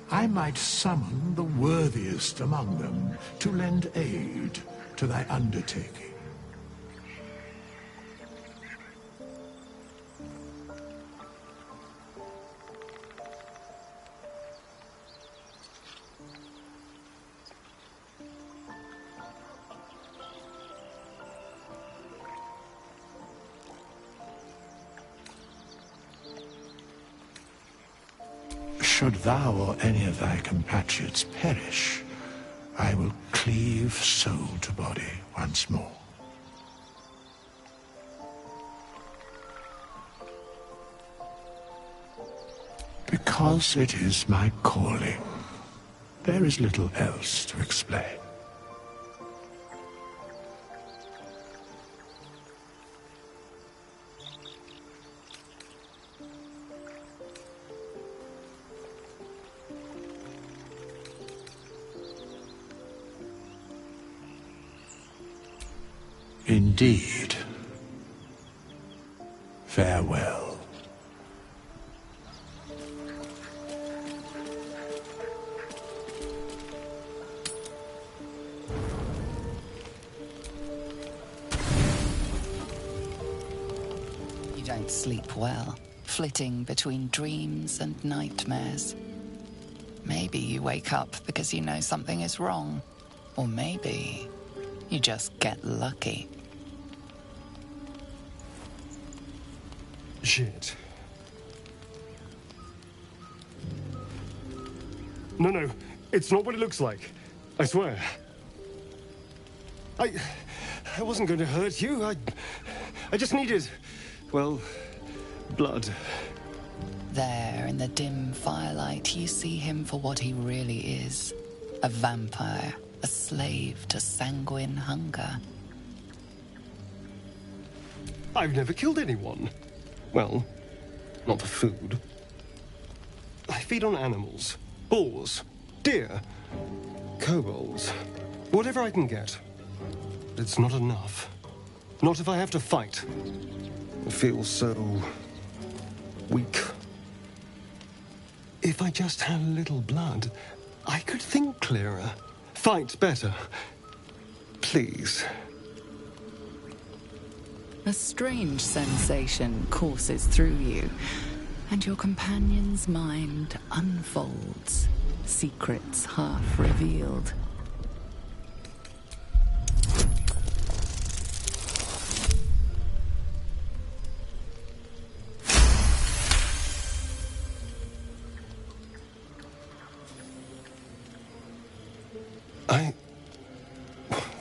I might summon the worthiest among them to lend aid to thy undertaking. Should thou or any of thy compatriots perish, I will cleave soul to body once more. Because it is my calling, there is little else to explain. Indeed, Farewell. You don't sleep well, flitting between dreams and nightmares. Maybe you wake up because you know something is wrong. Or maybe you just get lucky. Shit. No, it's not what it looks like. I swear. I wasn't going to hurt you. I just needed, well, blood. There, in the dim firelight, you see him for what he really is. A vampire, a slave to sanguine hunger. I've never killed anyone. Well, not for food. I feed on animals. Boars. Deer. Kobolds. Whatever I can get. It's not enough. Not if I have to fight. I feel so weak. If I just had a little blood, I could think clearer, fight better. Please. A strange sensation courses through you, and your companion's mind unfolds, secrets half revealed.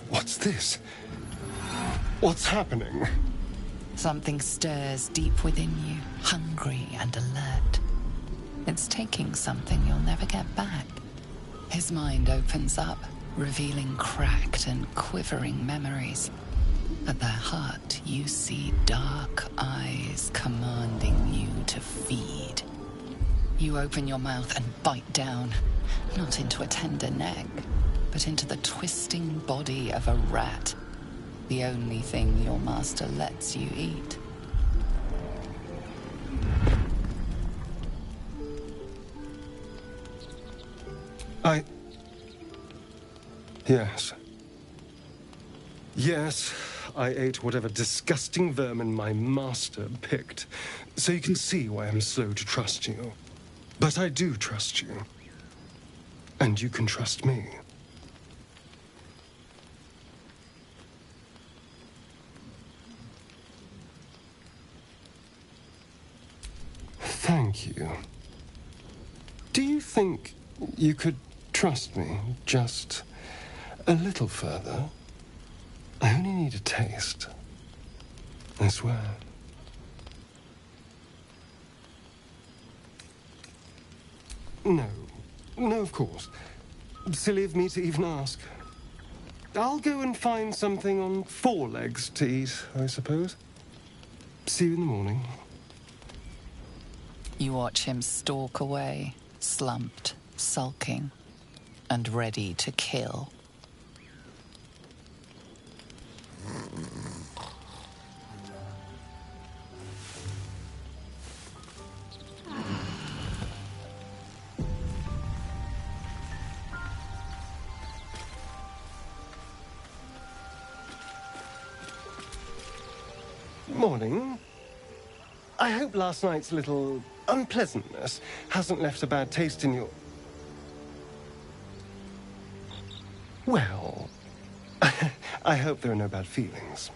What's this? What's happening? Something stirs deep within you, hungry and alert. It's taking something you'll never get back. His mind opens up, revealing cracked and quivering memories. At their heart, you see dark eyes commanding you to feed. You open your mouth and bite down, not into a tender neck, but into the twisting body of a rat. The only thing your master lets you eat. Yes. Yes, I ate whatever disgusting vermin my master picked. So you can see why I'm slow to trust you. But I do trust you. And you can trust me. Thank you. Do you think you could trust me just a little further? I only need a taste. I swear. No. No, of course. Silly of me to even ask. I'll go and find something on 4 legs to eat, I suppose. See you in the morning. You watch him stalk away, slumped, sulking, and ready to kill. Morning. I hope last night's little unpleasantness hasn't left a bad taste in your... Well, I hope there are no bad feelings.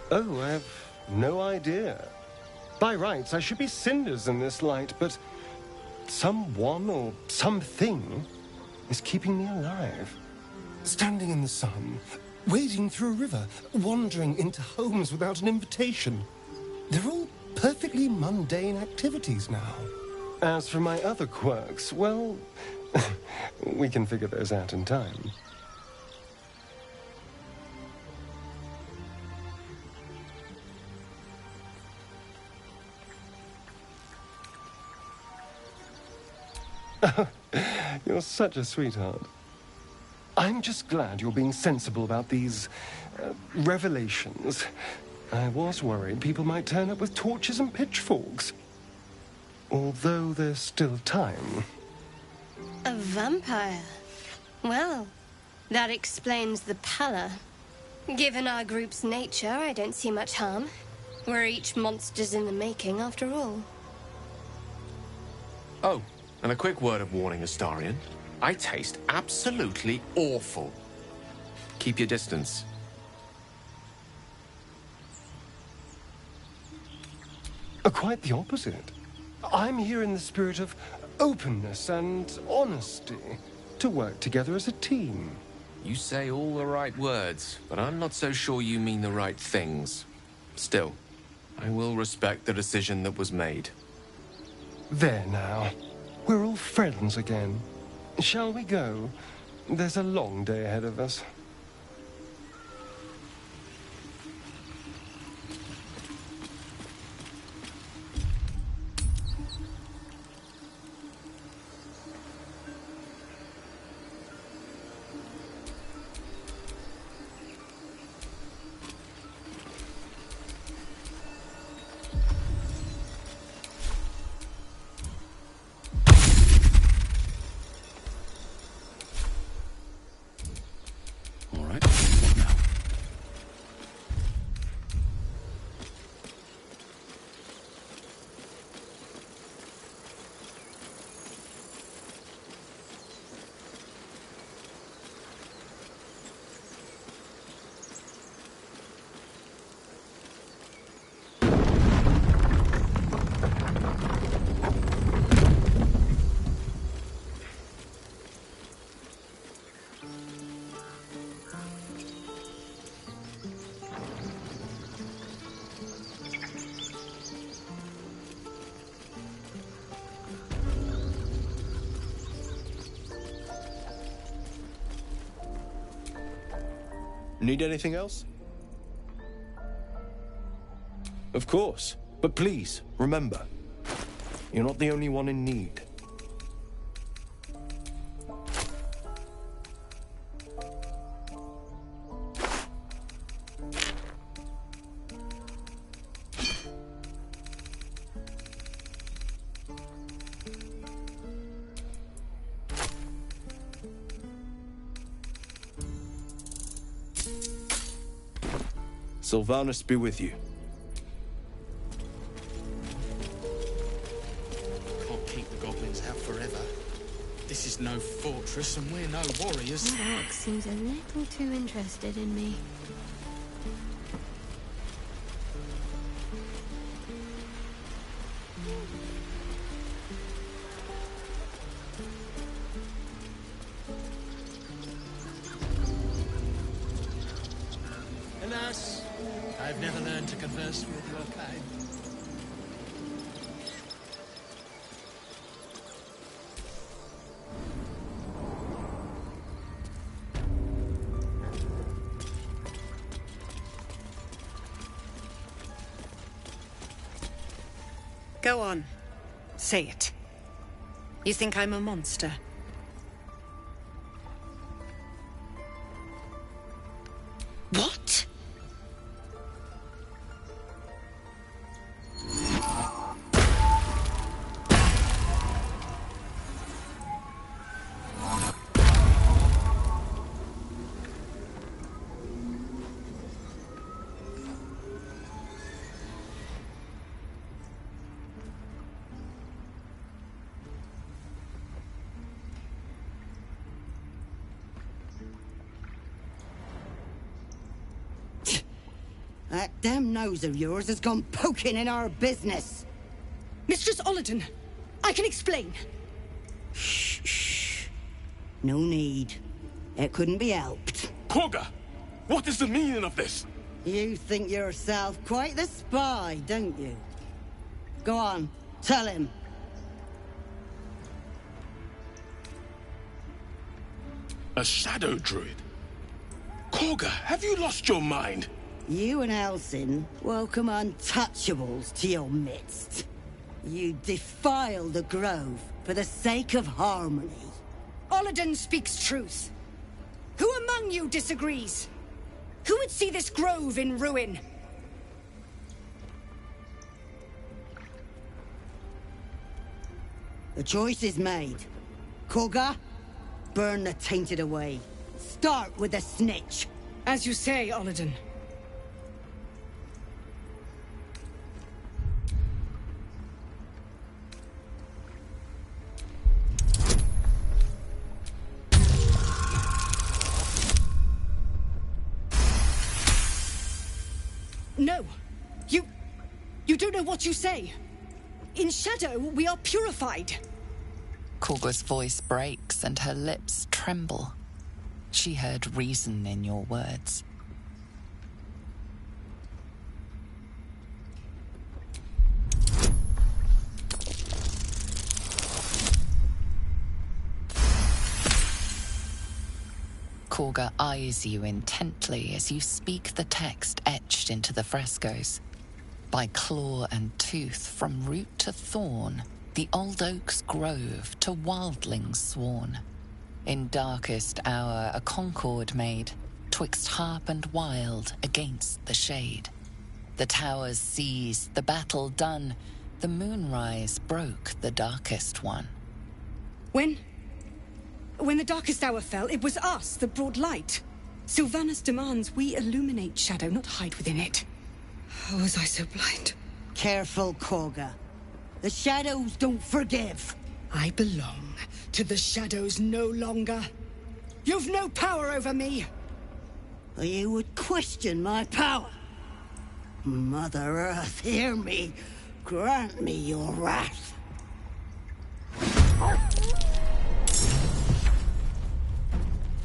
Oh, I have no idea. By rights, I should be cinders in this light, but someone or something is keeping me alive. Standing in the sun, wading through a river, wandering into homes without an invitation. They're all perfectly mundane activities now. As for my other quirks, well, we can figure those out in time. You're such a sweetheart. I'm just glad you're being sensible about these revelations. I was worried people might turn up with torches and pitchforks. Although there's still time. A vampire? Well, that explains the pallor. Given our group's nature, I don't see much harm. We're each monsters in the making, after all. Oh, and a quick word of warning, Astarion. I taste absolutely awful. Keep your distance. Quite the opposite. I'm here in the spirit of openness and honesty, to work together as a team. You say all the right words, but I'm not so sure you mean the right things. Still, I will respect the decision that was made. There now. We're all friends again. Shall we go? There's a long day ahead of us. Need anything else? Of course. But please, remember, you're not the only one in need. Sylvanas be with you. Can't keep the goblins out forever. This is no fortress and we're no warriors. That orc seems a little too interested in me. Alas, I've never learned to converse with your kind. Go on. Say it. You think I'm a monster? What? That damn nose of yours has gone poking in our business. Mistress Olladin, I can explain. Shh. No need. It couldn't be helped. Kagha! What is the meaning of this? You think yourself quite the spy, don't you? Go on, tell him. A shadow druid? Kagha, have you lost your mind? You and Elsin welcome untouchables to your midst. You defile the grove for the sake of harmony. Olladin speaks truth. Who among you disagrees? Who would see this grove in ruin? The choice is made. Koga, burn the tainted away. Start with the snitch. As you say, Olladin. No. You don't know what you say. In shadow, we are purified. Koga's voice breaks and her lips tremble. She heard reason in your words. Koga eyes you intently as you speak the text etched into the frescoes. By claw and tooth, from root to thorn, the old oak's grove to wildlings sworn. In darkest hour a concord made, twixt harp and wild against the shade. The towers seized, the battle done, the moonrise broke the darkest one. When the darkest hour fell, it was us that brought light. Sylvanas demands we illuminate shadow, not hide within it. How was I so blind? Careful, Koga. The shadows don't forgive. I belong to the shadows no longer. You've no power over me. You would question my power. Mother Earth, hear me. Grant me your wrath.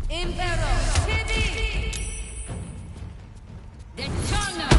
Impero, Tibi! The Chana!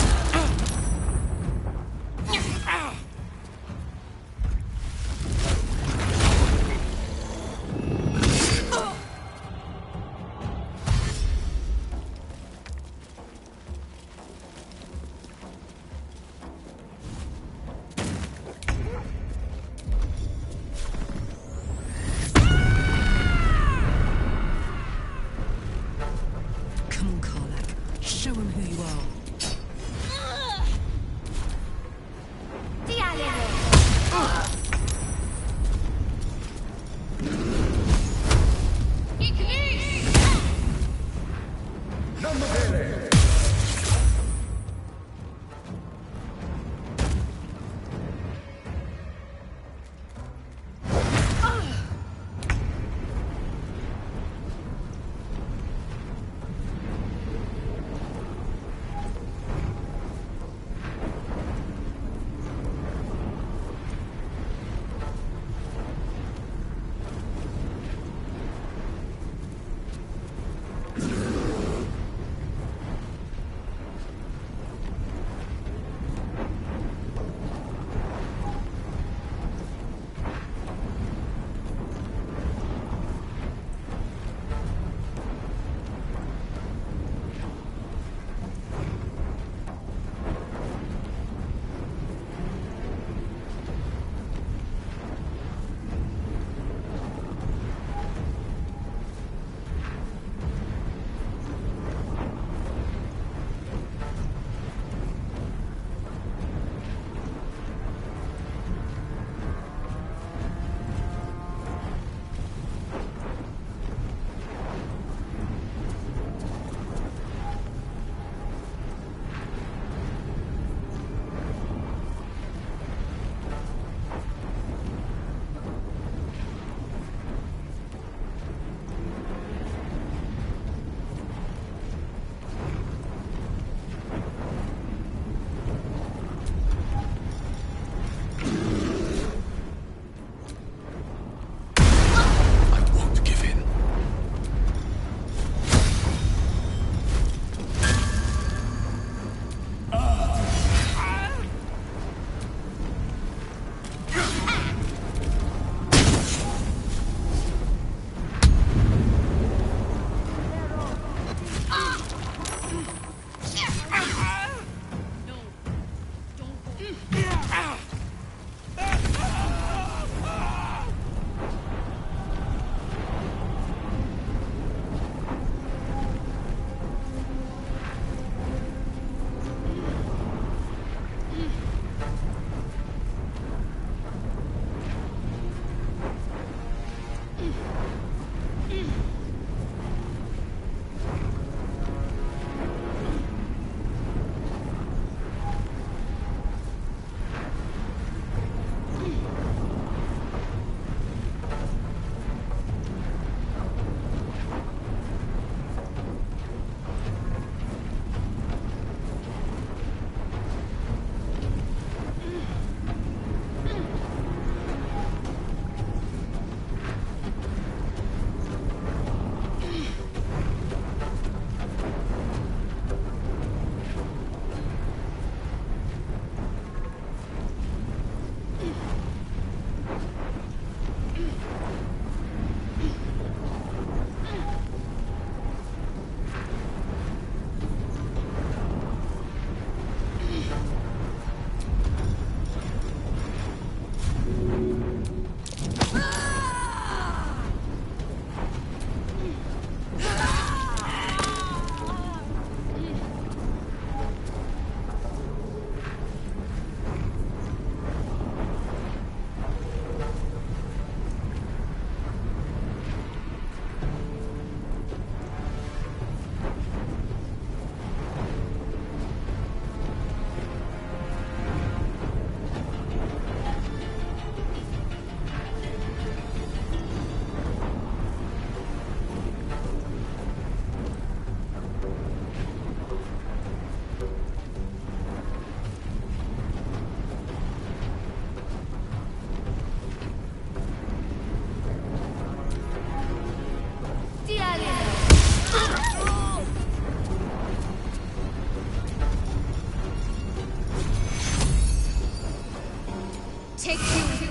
take you.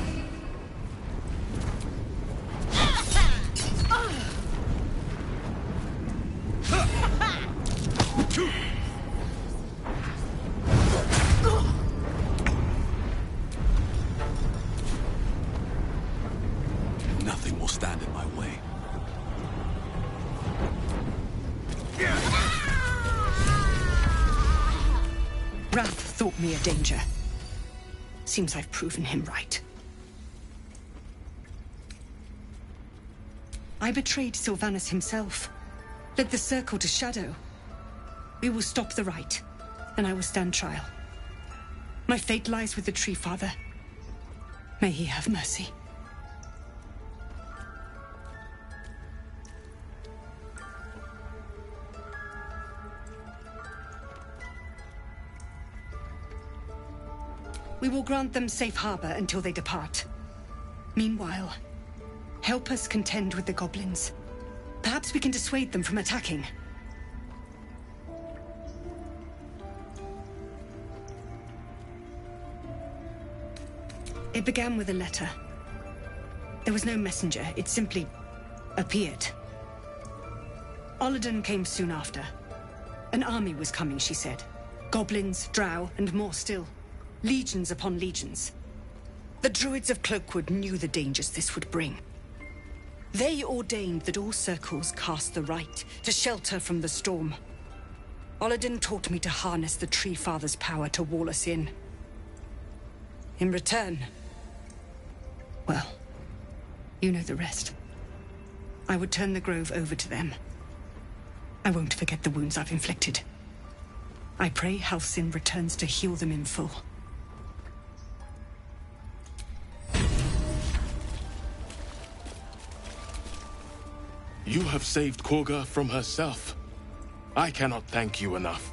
Nothing will stand in my way. Wrath thought me a danger. Seems I've proven him right. I betrayed Sylvanus himself, led the Circle to Shadow. We will stop the Rite, and I will stand trial. My fate lies with the Tree Father. May he have mercy. We will grant them safe harbor until they depart. Meanwhile, help us contend with the goblins. Perhaps we can dissuade them from attacking. It began with a letter. There was no messenger, it simply appeared. Olladin came soon after. An army was coming, she said. Goblins, drow, and more still. Legions upon legions. The Druids of Cloakwood knew the dangers this would bring. They ordained that all circles cast the Rite to shelter from the storm. Olladin taught me to harness the Tree Father's power to wall us in. In return, well, you know the rest. I would turn the Grove over to them. I won't forget the wounds I've inflicted. I pray Halcyon returns to heal them in full. You have saved Kagha from herself. I cannot thank you enough.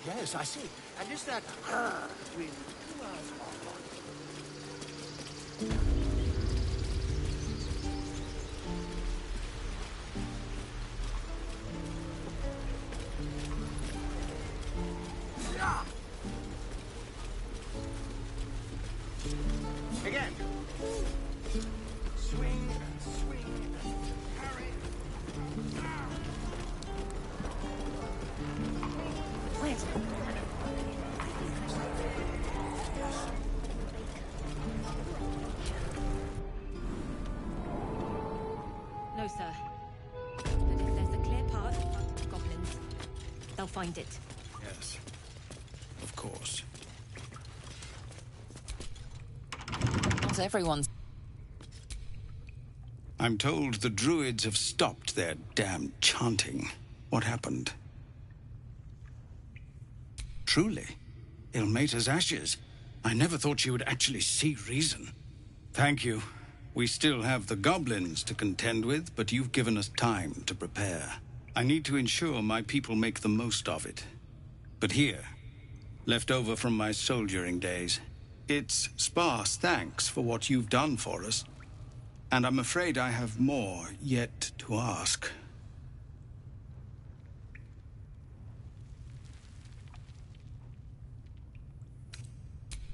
Yes, I see. And is that with 2 hours on? Again. Swing and swing and parry. Wait. No, sir. But if there's a clear path, goblins, they'll find it. Yes. Of course. Not everyone's. I'm told the Druids have stopped their damn chanting. What happened? Truly, Ilmater's ashes. I never thought she would actually see reason. Thank you. We still have the goblins to contend with, but you've given us time to prepare. I need to ensure my people make the most of it. But here, left over from my soldiering days, it's sparse thanks for what you've done for us. And I'm afraid I have more yet to ask.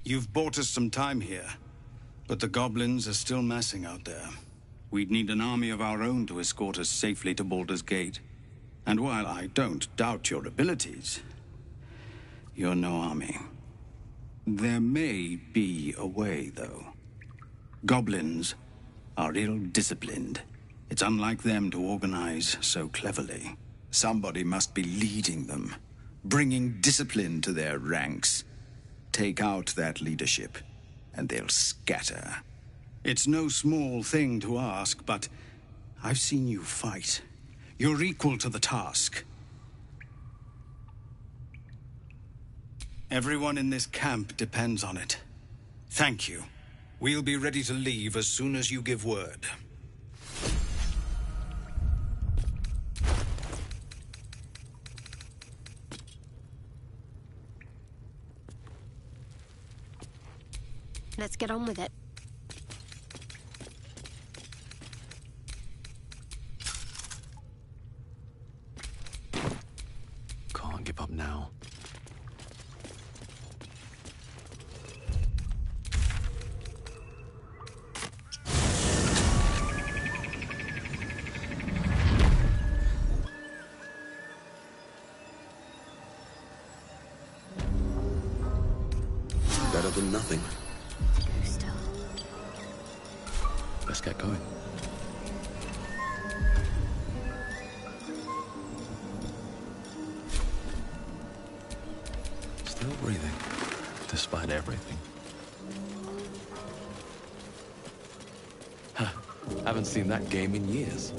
You've bought us some time here, but the goblins are still massing out there. We'd need an army of our own to escort us safely to Baldur's Gate. And while I don't doubt your abilities, you're no army. There may be a way, though. Goblins are ill-disciplined. It's unlike them to organize so cleverly. Somebody must be leading them, bringing discipline to their ranks. Take out that leadership, and they'll scatter. It's no small thing to ask, but I've seen you fight. You're equal to the task. Everyone in this camp depends on it. Thank you. We'll be ready to leave as soon as you give word. Let's get on with it. Can't give up now. Better than nothing. Let's get going. Still breathing, despite everything. Huh. Haven't seen that game in years.